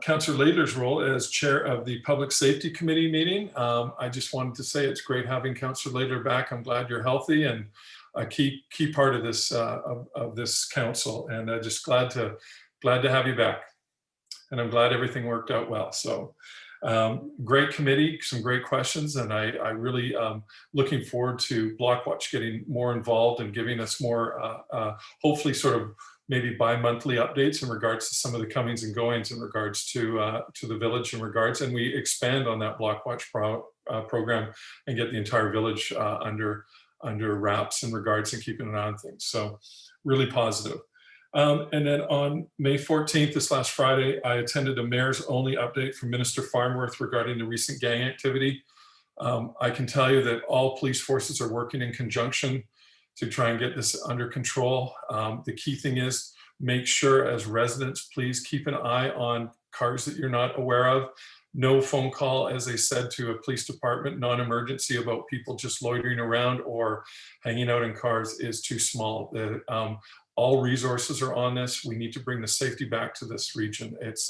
Councillor Laidler's role as chair of the Public Safety Committee meeting. I just wanted to say it's great having Councillor Laidler back. I'm glad you're healthy and a key part of this council, and just glad to have you back. And I'm glad everything worked out well. So great committee, some great questions, and I really looking forward to Blockwatch getting more involved and giving us more, hopefully sort of maybe bi-monthly updates in regards to some of the comings and goings in regards to the village in regards, and we expand on that Blockwatch program and get the entire village under wraps in regards and keeping an eye on things. So really positive. And then on May 14th, this last Friday, I attended a mayor's only update from Minister Farnworth regarding the recent gang activity. I can tell you that all police forces are working in conjunction to try and get this under control. The key thing is make sure as residents, please keep an eye on cars that you're not aware of. No phone call, as they said, to a police department, non-emergency, about people just loitering around or hanging out in cars is too small. All resources are on this. We need to bring the safety back to this region. It's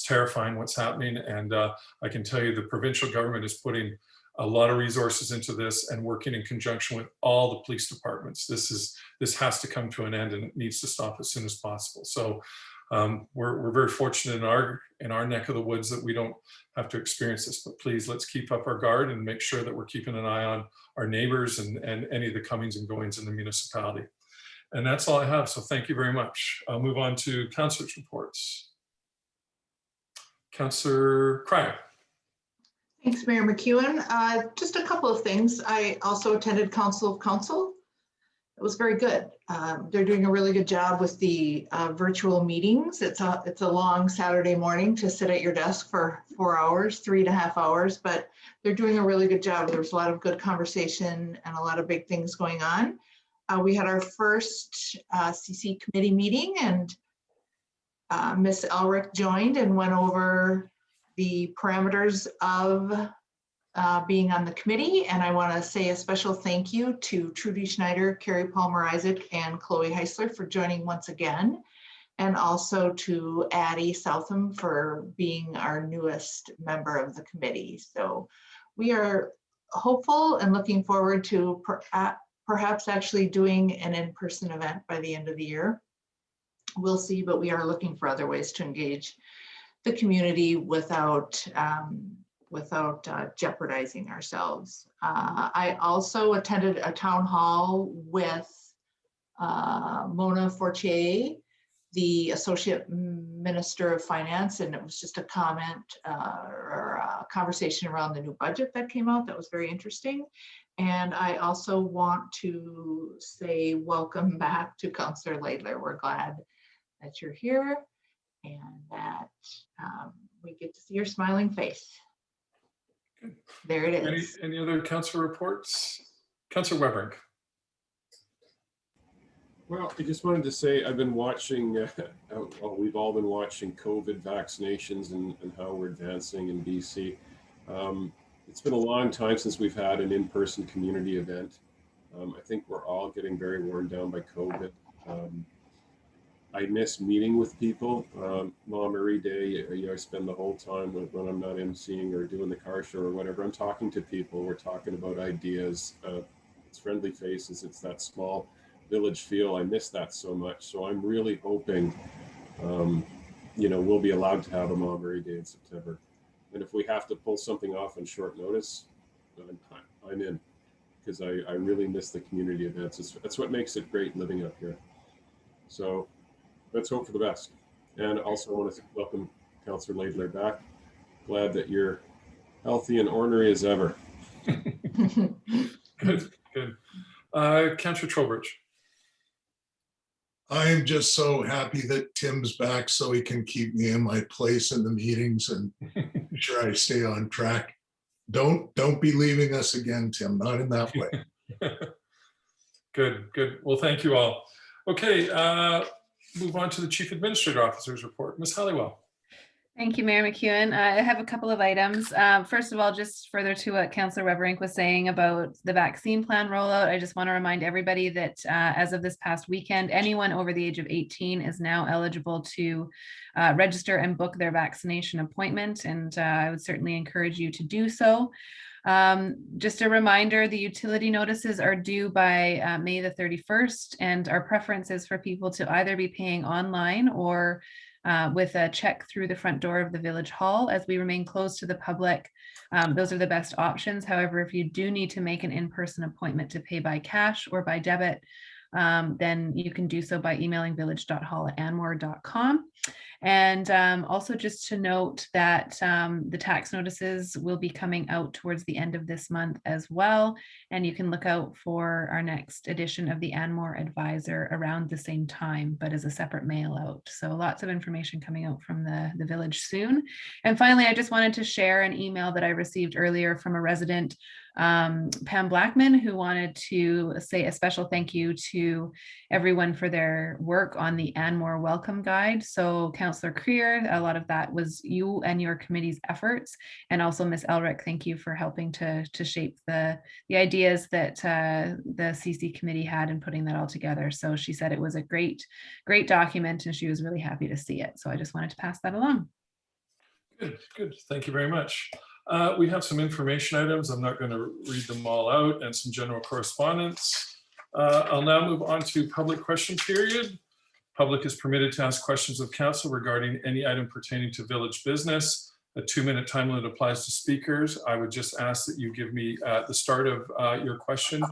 terrifying what's happening. And I can tell you the provincial government is putting a lot of resources into this and working in conjunction with all the police departments. This has to come to an end, and it needs to stop as soon as possible. So we're very fortunate in our neck of the woods that we don't have to experience this, but please, let's keep up our guard and make sure that we're keeping an eye on our neighbors and any of the comings and goings in the municipality. And that's all I have. So thank you very much. I'll move on to councillors' reports. Councillor Cryer. Thanks, Mayor McEwen. Just a couple of things. I also attended Council of Council. It was very good. They're doing a really good job with the virtual meetings. It's a long Saturday morning to sit at your desk for 4 hours, 3.5 hours, but they're doing a really good job. There was a lot of good conversation and a lot of big things going on. We had our first CC committee meeting, and Ms. Elric joined and went over the parameters of being on the committee. And I want to say a special thank you to Trudy Schneider, Carrie Palmer-Isaac, and Chloe Heisler for joining once again, and also to Addie Southam for being our newest member of the committee. So we are hopeful and looking forward to perhaps actually doing an in-person event by the end of the year. We'll see, but we are looking for other ways to engage the community without jeopardizing ourselves. I also attended a town hall with Mona Fortier, the associate Minister of Finance, and it was just a comment or a conversation around the new budget that came out. That was very interesting. And I also want to say welcome back to Councillor Laidler. We're glad that you're here and that we get to see your smiling face. Good. There it is. Any other councillor reports? Councillor Weberink. Well, I just wanted to say I've been watching, well, we've all been watching COVID vaccinations and how we're advancing in BC. It's been a long time since we've had an in-person community event. I think we're all getting very worn down by COVID. I miss meeting with people. Mom, every day, I spend the whole time when I'm not emceeing or doing the car show or whatever, I'm talking to people. We're talking about ideas. It's friendly faces. It's that small village feel. I miss that so much. So I'm really hoping, we'll be allowed to have a Mom Mary Day in September. And if we have to pull something off on short notice, I'm in, because I really miss the community events. That's what makes it great living up here. So let's hope for the best. And also want to welcome Councillor Laidler back. Glad that you're healthy and ornery as ever. Good. Councillor Trowbridge. I am just so happy that Tim's back so he can keep me in my place in the meetings and sure I stay on track. Don't be leaving us again, Tim, not in that way. Good. Well, thank you all. Okay, move on to the Chief Administrator Officer's report. Ms. Halliwell. Thank you, Mayor McEwen. I have a couple of items. First of all, just further to what Councillor Weberink was saying about the vaccine plan rollout, I just want to remind everybody that as of this past weekend, anyone over the age of 18 is now eligible to register and book their vaccination appointment, and I would certainly encourage you to do so. Just a reminder, the utility notices are due by May the 31st, and our preference is for people to either be paying online or with a check through the front door of the village hall. As we remain closed to the public, those are the best options. However, if you do need to make an in-person appointment to pay by cash or by debit, then you can do so by emailing village.hall@anmore.com. And also just to note that the tax notices will be coming out towards the end of this month as well. And you can look out for our next edition of the Anmore Advisor around the same time, but as a separate mail out. So lots of information coming out from the village soon. And finally, I just wanted to share an email that I received earlier from a resident, Pam Blackman, who wanted to say a special thank you to everyone for their work on the Anmore Welcome Guide. So Councillor Creer, a lot of that was you and your committee's efforts. And also Ms. Elric, thank you for helping to shape the ideas that the CC committee had in putting that all together. So she said it was a great document and she was really happy to see it. So I just wanted to pass that along. Good. Thank you very much. We have some information items. I'm not going to read them all out, and some general correspondence. I'll now move on to public question period. Public is permitted to ask questions of council regarding any item pertaining to village business. A 2-minute time limit applies to speakers. I would just ask that you give me at the start of your question,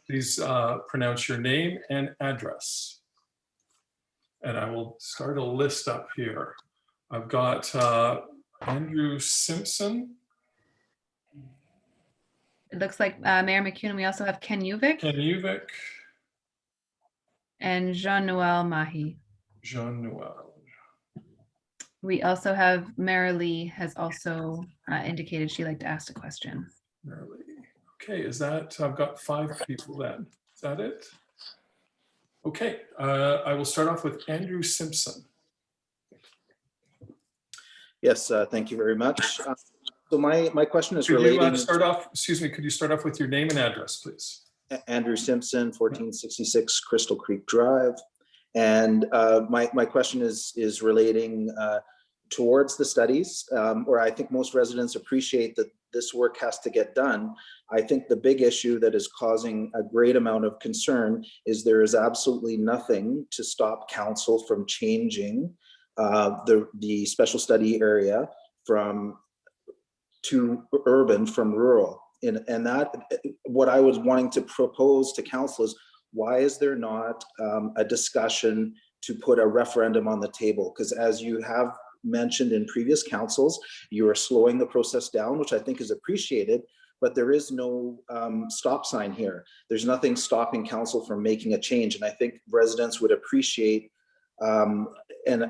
please pronounce your name and address. And I will start a list up here. I've got Andrew Simpson. It looks like Mayor McEwen. We also have Ken Uvick. And Jean-Noel Mahi. We also have Marilee has also indicated she'd like to ask a question. Okay, is that, I've got 5 people then. Is that it? Okay, I will start off with Andrew Simpson. Yes, thank you very much. So my question is could relating. You start off, excuse me, could you start off with your name and address, please? Andrew Simpson, 1466 Crystal Creek Drive. And my question is relating towards the studies, where I think most residents appreciate that this work has to get done. I think the big issue that is causing a great amount of concern is there is absolutely nothing to stop council from changing the special study area to urban from rural. And that, what I was wanting to propose to council is, why is there not a discussion to put a referendum on the table, because as you have mentioned in previous councils, you are slowing the process down, which I think is appreciated, but there is no stop sign here. There's nothing stopping council from making a change. And I think residents would appreciate an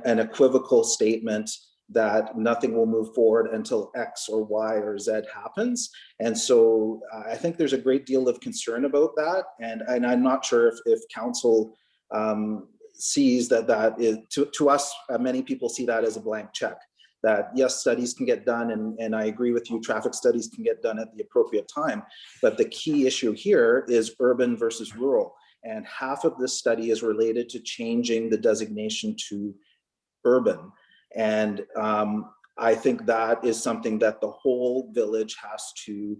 equivocal statement that nothing will move forward until X or Y or Z happens. And so I think there's a great deal of concern about that. And I'm not sure if council sees that is, to us, many people see that as a blank check. That yes, studies can get done, and I agree with you, traffic studies can get done at the appropriate time. But the key issue here is urban versus rural. And half of this study is related to changing the designation to urban. And I think that is something that the whole village has to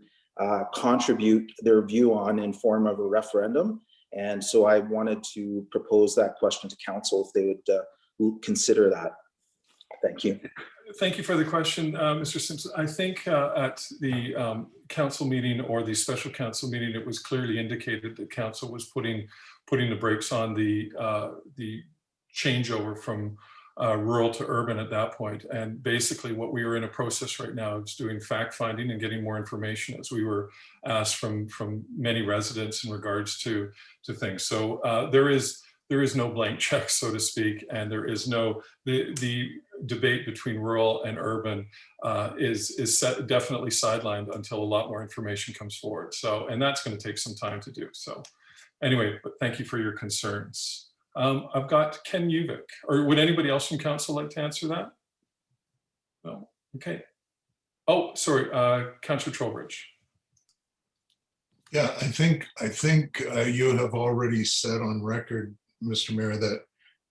contribute their view on in form of a referendum. And so I wanted to propose that question to council if they would consider that. Thank you. Thank you for the question, Mr. Simpson. I think at the council meeting or the special council meeting, it was clearly indicated that council was putting the brakes on the changeover from rural to urban at that point. And basically what we are in a process right now is doing fact finding and getting more information, as we were asked from many residents in regards to things. So there is no blank check, so to speak, and there is no, the debate between rural and urban is definitely sidelined until a lot more information comes forward. So, and that's going to take some time to do. So anyway, but thank you for your concerns. I've got Ken Uvik, or would anybody else from council like to answer that? No, okay. Oh, sorry, Councillor Trowbridge. Yeah, I think you have already said on record, Mr. Mayor, that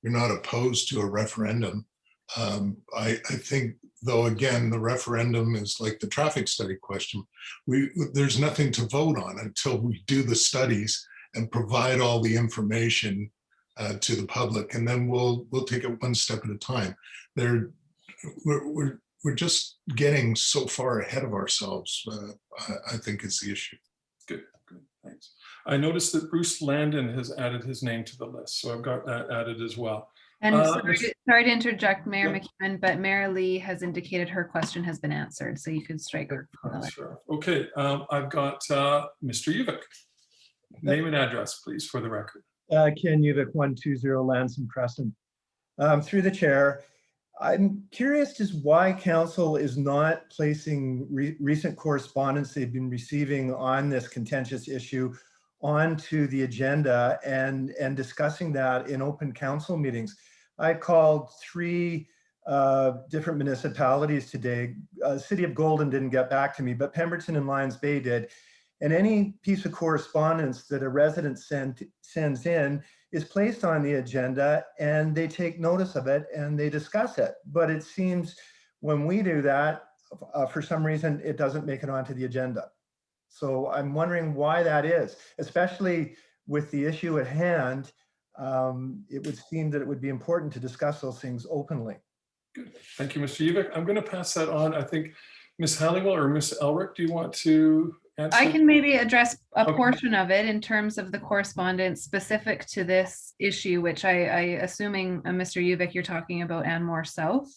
you're not opposed to a referendum. I think, though, again, the referendum is like the traffic study question. There's nothing to vote on until we do the studies and provide all the information to the public, and then we'll take it one step at a time. We're just getting so far ahead of ourselves, I think is the issue. Good, thanks. I noticed that Bruce Landon has added his name to the list, so I've got that added as well. And sorry to interject, Mayor McKeon, but Mary Lee has indicated her question has been answered, so you can strike her. Sure. Okay, I've got Mr. Uvik. Name and address, please, for the record. Ken Uvik, 120 Lansing Crescent. Through the chair, I'm curious as why council is not placing recent correspondence they've been receiving on this contentious issue onto the agenda and discussing that in open council meetings. I called 3 different municipalities today. City of Golden didn't get back to me, but Pemberton and Lions Bay did. And any piece of correspondence that a resident sends in is placed on the agenda, and they take notice of it and they discuss it. But it seems when we do that, for some reason, it doesn't make it onto the agenda. So I'm wondering why that is, especially with the issue at hand. It would seem that it would be important to discuss those things openly. Good. Thank you, Mr. Uvik. I'm going to pass that on. I think Ms. Halliwell or Ms. Elric, do you want to answer? I can maybe address a portion of it in terms of the correspondence specific to this issue, which assuming Mr. Uvik, you're talking about Anmore South.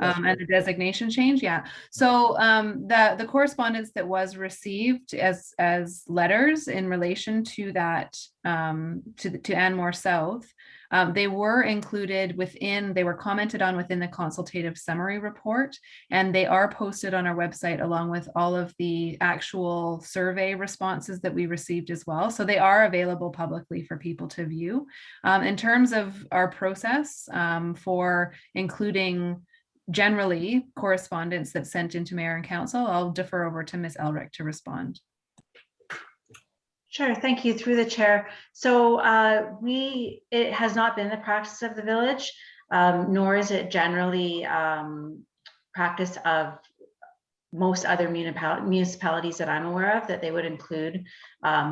And the designation change, yeah. So the correspondence that was received as letters in relation to that to Anmore South, they were included within, they were commented on within the consultative summary report, and they are posted on our website along with all of the actual survey responses that we received as well. So they are available publicly for people to view. In terms of our process for including generally correspondence that's sent into mayor and council, I'll defer over to Ms. Elric to respond. Sure, thank you, through the chair. So it has not been the practice of the village, nor is it generally practice of most other municipalities that I'm aware of, that they would include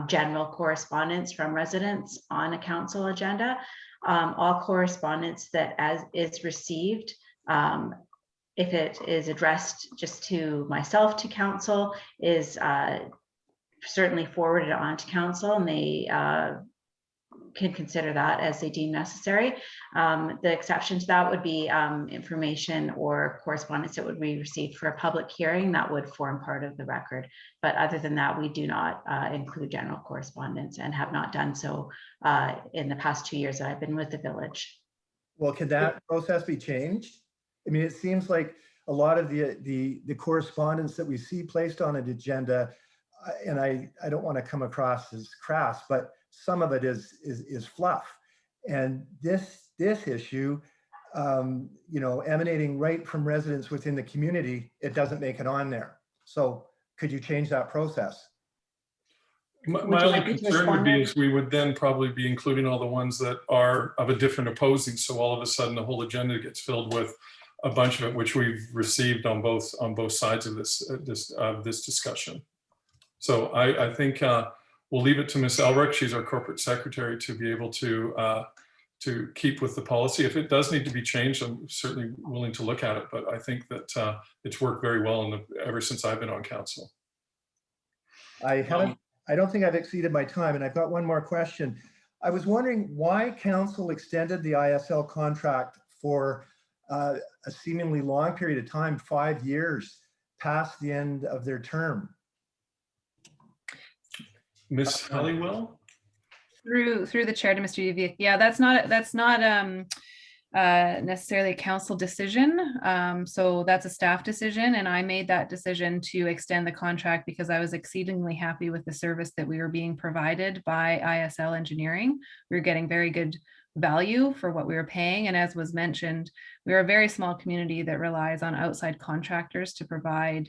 general correspondence from residents on a council agenda. All correspondence that is received, if it is addressed just to myself to council, is certainly forwarded on to council, and they can consider that as they deem necessary. The exception to that would be information or correspondence that would be received for a public hearing that would form part of the record. But other than that, we do not include general correspondence and have not done so in the past 2 years that I've been with the village. Well, could that process be changed? I mean, it seems like a lot of the correspondence that we see placed on an agenda, and I don't want to come across as crass, but some of it is fluff. And this issue, you know, emanating right from residents within the community, it doesn't make it on there. So could you change that process? My only concern would be is we would then probably be including all the ones that are of a different opposing. So all of a sudden the whole agenda gets filled with a bunch of it, which we've received on both sides of this discussion. So I think we'll leave it to Ms. Elrick. She's our corporate secretary to be able to keep with the policy. If it does need to be changed, I'm certainly willing to look at it. But I think that it's worked very well ever since I've been on council. I don't think I've exceeded my time, and I've got one more question. I was wondering why council extended the ISL contract for a seemingly long period of time, 5 years past the end of their term. Ms. Halliwell? Through the chair to Mr. Uviak. Yeah, that's not necessarily a council decision. So that's a staff decision, and I made that decision to extend the contract because I was exceedingly happy with the service that we were being provided by ISL Engineering. We were getting very good value for what we were paying, and as was mentioned, we are a very small community that relies on outside contractors to provide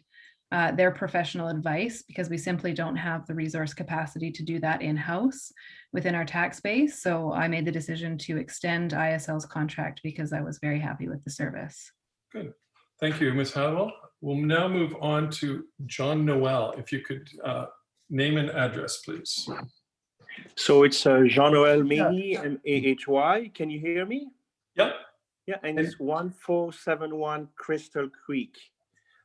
their professional advice because we simply don't have the resource capacity to do that in-house within our tax base. So I made the decision to extend ISL's contract because I was very happy with the service. Good. Thank you, Ms. Halliwell. We'll now move on to John Noel. If you could name and address, please. So it's Jean-Noel Mahy, M-A-H-Y. Can you hear me? Yep. Yeah, and it's 1471 Crystal Creek.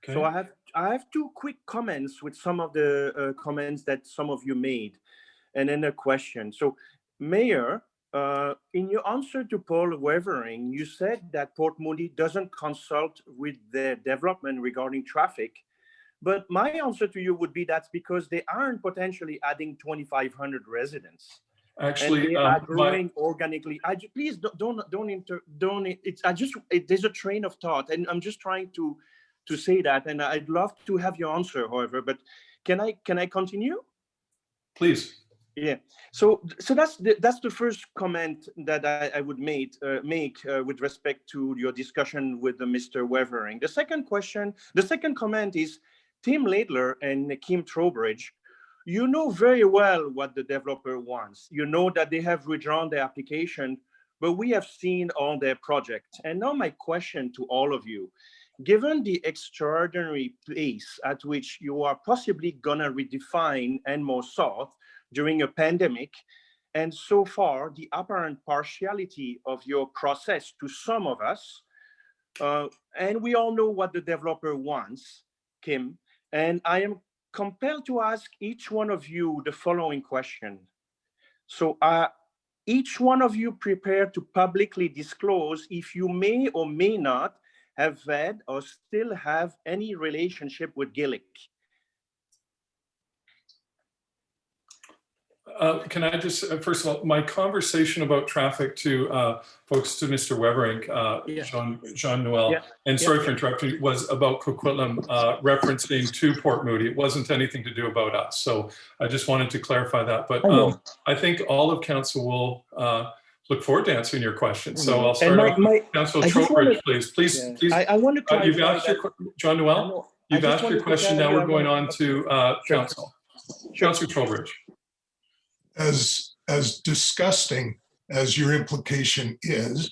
Okay. So I have two quick comments with some of the comments that some of you made, and then a question. So, Mayor, in your answer to Paul Wevering, you said that Port Moody doesn't consult with the development regarding traffic. But my answer to you would be that's because they aren't potentially adding 2,500 residents. Actually, and they are growing organically. Please don't. There's a train of thought, and I'm just trying to say that, and I'd love to have your answer, however, but can I continue? Please. Yeah. So that's the first comment that I would make with respect to your discussion with Mr. Wevering. The second comment is Tim Laidler and Kim Trowbridge. You know very well what the developer wants. You know that they have withdrawn their application, but we have seen all their projects. And now my question to all of you, given the extraordinary pace at which you are possibly gonna redefine Anmore South during a pandemic, and so far the apparent partiality of your process to some of us, and we all know what the developer wants, Kim, and I am compelled to ask each one of you the following question. So each one of you prepared to publicly disclose if you may or may not have had or still have any relationship with Gillick? Can I just, first of all, my conversation about traffic to folks to Mr. Wevering, Jean Noel, and sorry for interrupting, was about Coquitlam referencing to Port Moody. It wasn't anything to do about us. So I just wanted to clarify that. But I think all of council will look forward to answering your questions. So I'll start off with Councillor Trowbridge, please. I want to clarify you've asked John Noel, you've asked your question. Now we're going on to council. Councillor Trowbridge. As disgusting as your implication is,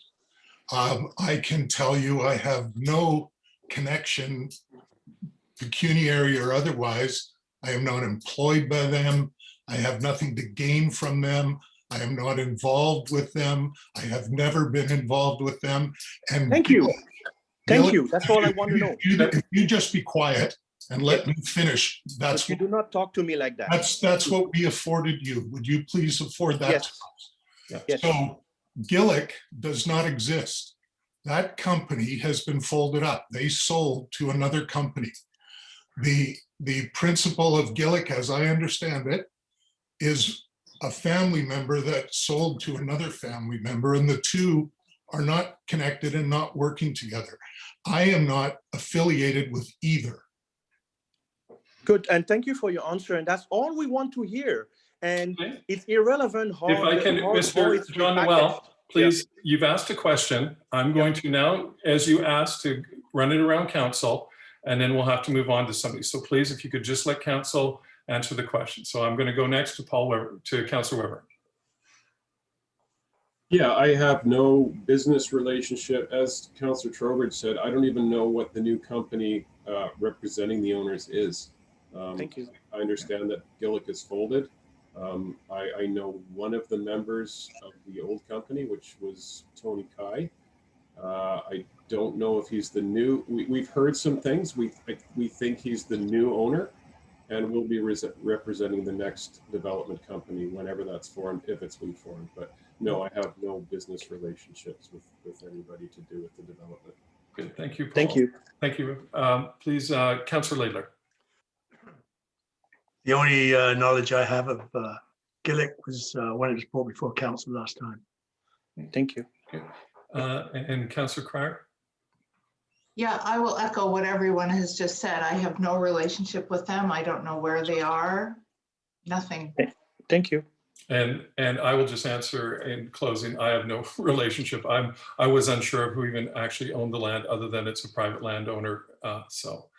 I can tell you I have no connection, pecuniary or otherwise. I am not employed by them. I have nothing to gain from them. I am not involved with them. I have never been involved with them. And thank you. Thank you. That's all I want to know. If you just be quiet and let me finish. That's but you do not talk to me like that. That's what we afforded you. Would you please afford that? Yes. Yes. So Gillick does not exist. That company has been folded up. They sold to another company. The principal of Gillick, as I understand it, is a family member that sold to another family member, and the two are not connected and not working together. I am not affiliated with either. Good, and thank you for your answer. And that's all we want to hear. And Okay. it's irrelevant how. If I can, how Mr. it's John repackaged. Noel, please, you've asked a question. I'm going to now, as you asked, to run it around council, and then we'll have to move on to somebody. So please, if you could just let council answer the question. So I'm going to go next to Paul Weber, to Councillor Weber. Yeah, I have no business relationship. As Councillor Trowbridge said, I don't even know what the new company representing the owners is. Thank you. I understand that Gillick is folded. I know one of the members of the old company, which was Tony Kai. I don't know if he's the new, we've heard some things. We think he's the new owner and will be representing the next development company whenever that's formed, if it's been formed. But no, I have no business relationships with anybody to do with the development. Good, thank you, Paul. Thank you. Thank you. Please, Councillor Laidler. The only knowledge I have of Gillick was when it was brought before council last time. Thank you. Okay. And Councillor Cryer? Yeah, I will echo what everyone has just said. I have no relationship with them. I don't know where they are. Nothing. Thank you. And I will just answer in closing. I have no relationship. I was unsure of who even actually owned the land, other than it's a private landowner. So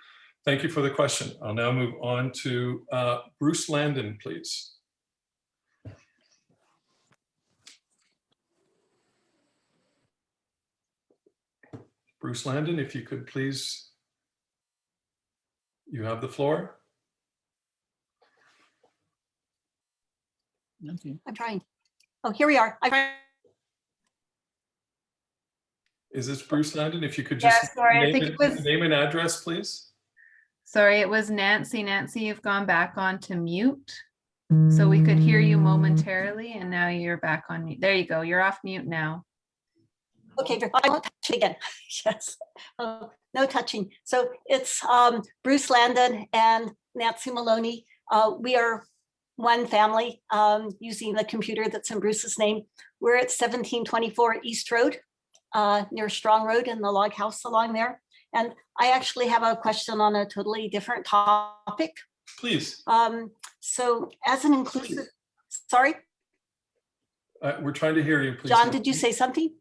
thank you for the question. I'll now move on to Bruce Landon, please. Bruce Landon, if you could please, you have the floor. I'm trying. Oh, here we are. Is this Bruce Landon? If you could just sorry, I think it was, name and address, please. sorry, it was Nancy. Nancy, you've gone back onto mute. So we could hear you momentarily, and now you're back on mute. There you go. You're off mute now. Okay, I won't touch it again. Yes, no touching. So it's Bruce Landon and Nancy Maloney. We are one family using the computer that's in Bruce's name. We're at 1724 East Road, near Strong Road, in the log house along there. And I actually have a question on a totally different topic. Please. So as an inclusive, sorry? We're trying to hear you, please. John, did you say something?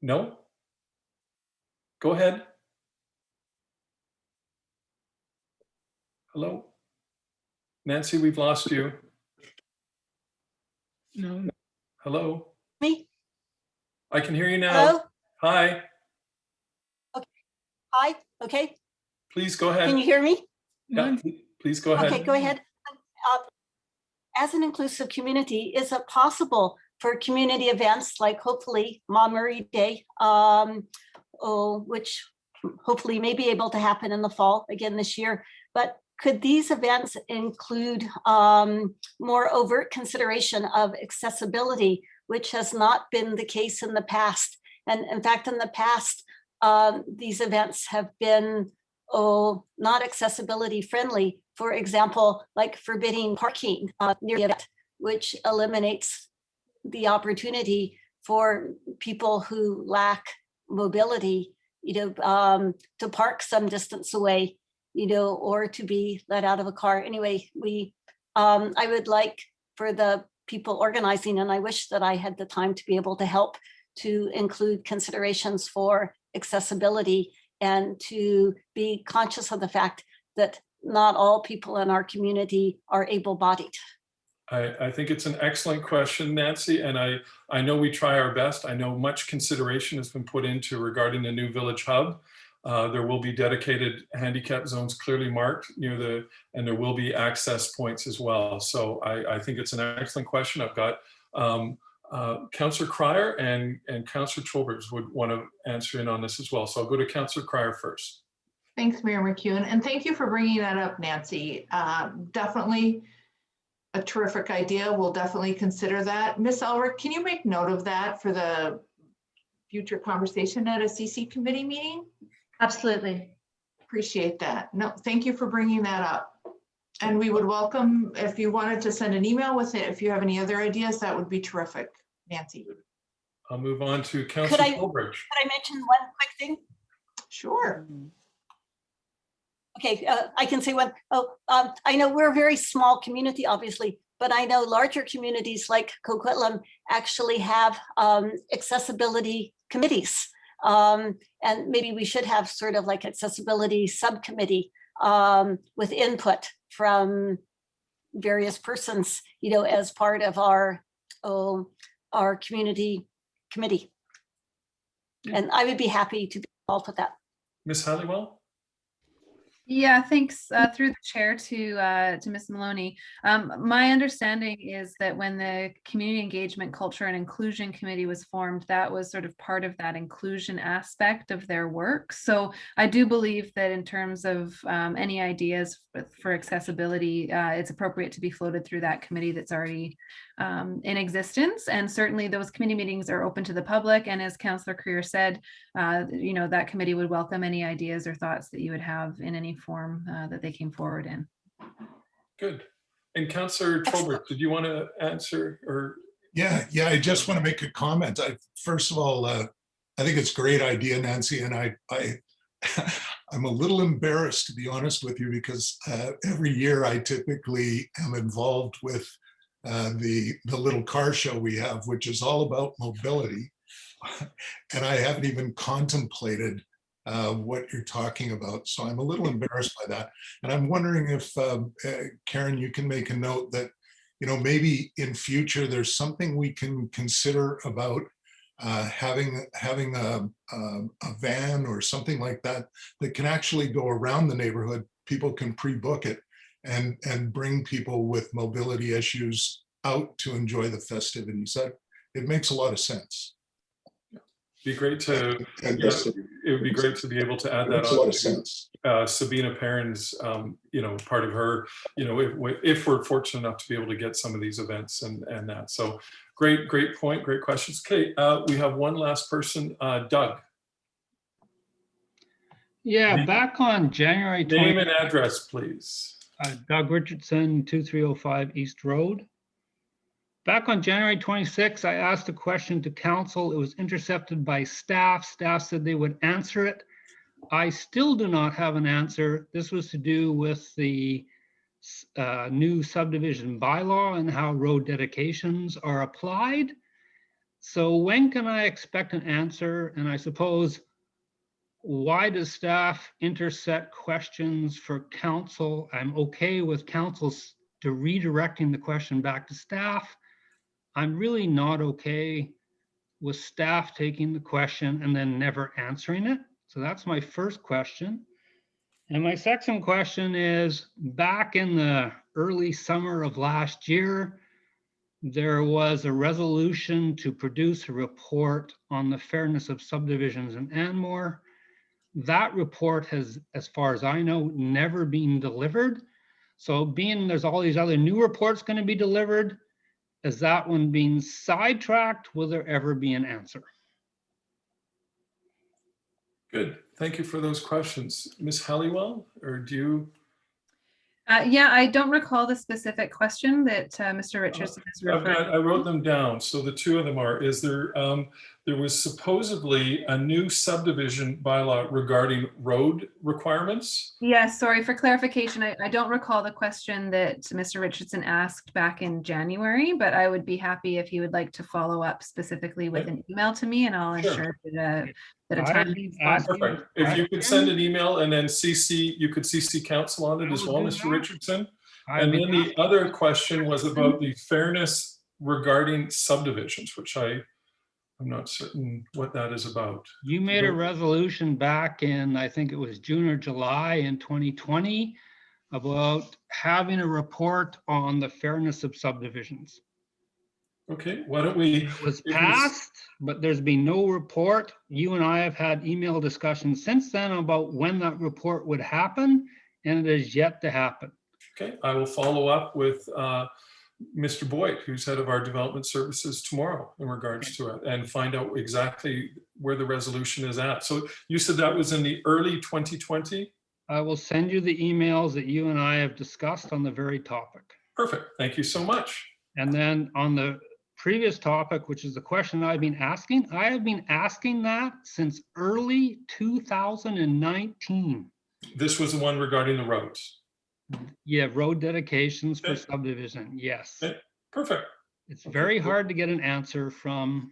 No? Go ahead. Hello? Nancy, we've lost you. No. Hello? Me? I can hear you now. Hello? Hi. Okay. Hi, okay. Please go ahead. Can you hear me? Yeah, please go ahead. Okay, go ahead. As an inclusive community, is it possible for community events like hopefully Marie Day, which hopefully may be able to happen in the fall again this year, but could these events include more overt consideration of accessibility, which has not been the case in the past? And in fact, in the past, these events have been not accessibility friendly. For example, like forbidding parking near the event, which eliminates the opportunity for people who lack mobility, to park some distance away, or to be let out of a car. Anyway, I would like for the people organizing, and I wish that I had the time to be able to help, to include considerations for accessibility and to be conscious of the fact that not all people in our community are able-bodied. I think it's an excellent question, Nancy, and I know we try our best. I know much consideration has been put into regarding the new village hub. There will be dedicated handicap zones clearly marked near and there will be access points as well. So I think it's an excellent question. I've got Councillor Cryer and Councillor Trowbridge would want to answer in on this as well. So I'll go to Councillor Cryer first. Thanks, Mayor McEwen, and thank you for bringing that up, Nancy. Definitely a terrific idea. We'll definitely consider that. Ms. Elric, can you make note of that for the future conversation at a CC committee meeting? Absolutely. Appreciate that. No, thank you for bringing that up. And we would welcome, if you wanted to send an email with it, if you have any other ideas, that would be terrific. Nancy. I'll move on to Could Councillor I Colbridge. mention one quick thing? Sure. Okay, I can say one. Oh, I know we're a very small community, obviously, but I know larger communities like Coquitlam actually have accessibility committees. And maybe we should have sort of like accessibility subcommittee with input from various persons, you know, as part of our community committee. And I would be happy to be involved with that. Ms. Halliwell? Yeah, thanks through the chair to Ms. Maloney. My understanding is that when the Community Engagement, Culture and Inclusion Committee was formed, that was sort of part of that inclusion aspect of their work. So I do believe that in terms of any ideas for accessibility, it's appropriate to be floated through that committee that's already in existence. And certainly those committee meetings are open to the public. And as Councillor Creer said, you know, that committee would welcome any ideas or thoughts that you would have in any form that they came forward in. Good. And Councillor Colbridge, did you want to answer or? Yeah, I just want to make a comment. First of all, I think it's a great idea, Nancy, and I'm a little embarrassed, to be honest with you, because every year I typically am involved with the little car show we have, which is all about mobility. And I haven't even contemplated what you're talking about. So I'm a little embarrassed by that. And I'm wondering if, Karen, you can make a note that, you know, maybe in future, there's something we can consider about having a van or something like that that can actually go around the neighborhood. People can pre-book it and bring people with mobility issues out to enjoy the festivities. That it makes a lot of sense. Be great to, it would be great to be able to add that on to Sabina Perrin's, you know, part of her, you know, if we're fortunate enough to be able to get some of these events and that. So great point, great questions. Okay, we have one last person, Doug. Yeah, back on January 20th. Name and address, please. Doug Richardson, 2305 East Road. Back on January 26th, I asked a question to council. It was intercepted by staff. Staff said they would answer it. I still do not have an answer. This was to do with the new subdivision bylaw and how road dedications are applied. So when can I expect an answer? And I suppose, why does staff intercept questions for council? I'm okay with councils to redirecting the question back to staff. I'm really not okay with staff taking the question and then never answering it. So that's my first question. And my second question is, back in the early summer of last year, there was a resolution to produce a report on the fairness of subdivisions in Anmore. That report has, as far as I know, never been delivered. So being there's all these other new reports going to be delivered, is that one being sidetracked? Will there ever be an answer? Good. Thank you for those questions. Ms. Halliwell, or do you? Yeah, I don't recall the specific question that Mr. Richardson is referring to. I wrote them down. So the two of them are, is there, there was supposedly a new subdivision bylaw regarding road requirements? Yes, sorry for clarification. I don't recall the question that Mr. Richardson asked back in January, but I would be happy if he would like to follow up specifically with an email to me, and I'll ensure that a time is perfect. If you could send an email and then CC, you could CC council on it as well, Mr. Richardson. And then the other question was about the fairness regarding subdivisions, which I'm not certain what that is about. You made a resolution back in, I think it was June or July in 2020, about having a report on the fairness of subdivisions. Okay, why don't we? It was passed, but there's been no report. You and I have had email discussions since then about when that report would happen, and it is yet to happen. Okay, I will follow up with Mr. Boyd, who's head of our development services, tomorrow in regards to it, and find out exactly where the resolution is at. So you said that was in the early 2020? I will send you the emails that you and I have discussed on the very topic. Perfect. Thank you so much. And then on the previous topic, which is the question I've been asking, I have been asking that since early 2019. This was the one regarding the roads. Yeah, road dedications for subdivision, yes. Okay, perfect. It's very hard to get an answer from.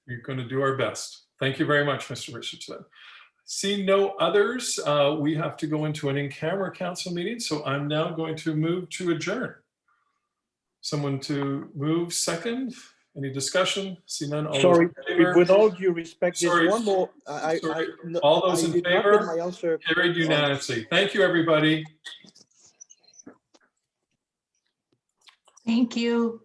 We're going to do our best. Thank you very much, Mr. Richardson. See no others, we have to go into an in-camera council meeting, so I'm now going to move to adjourn. Someone to move second? Any discussion? See none. All Sorry, those in favor? with all due respect, Sorry. there's one more. All those in did not get favor? my answer. Carried unanimously. Thank you, everybody. Thank you.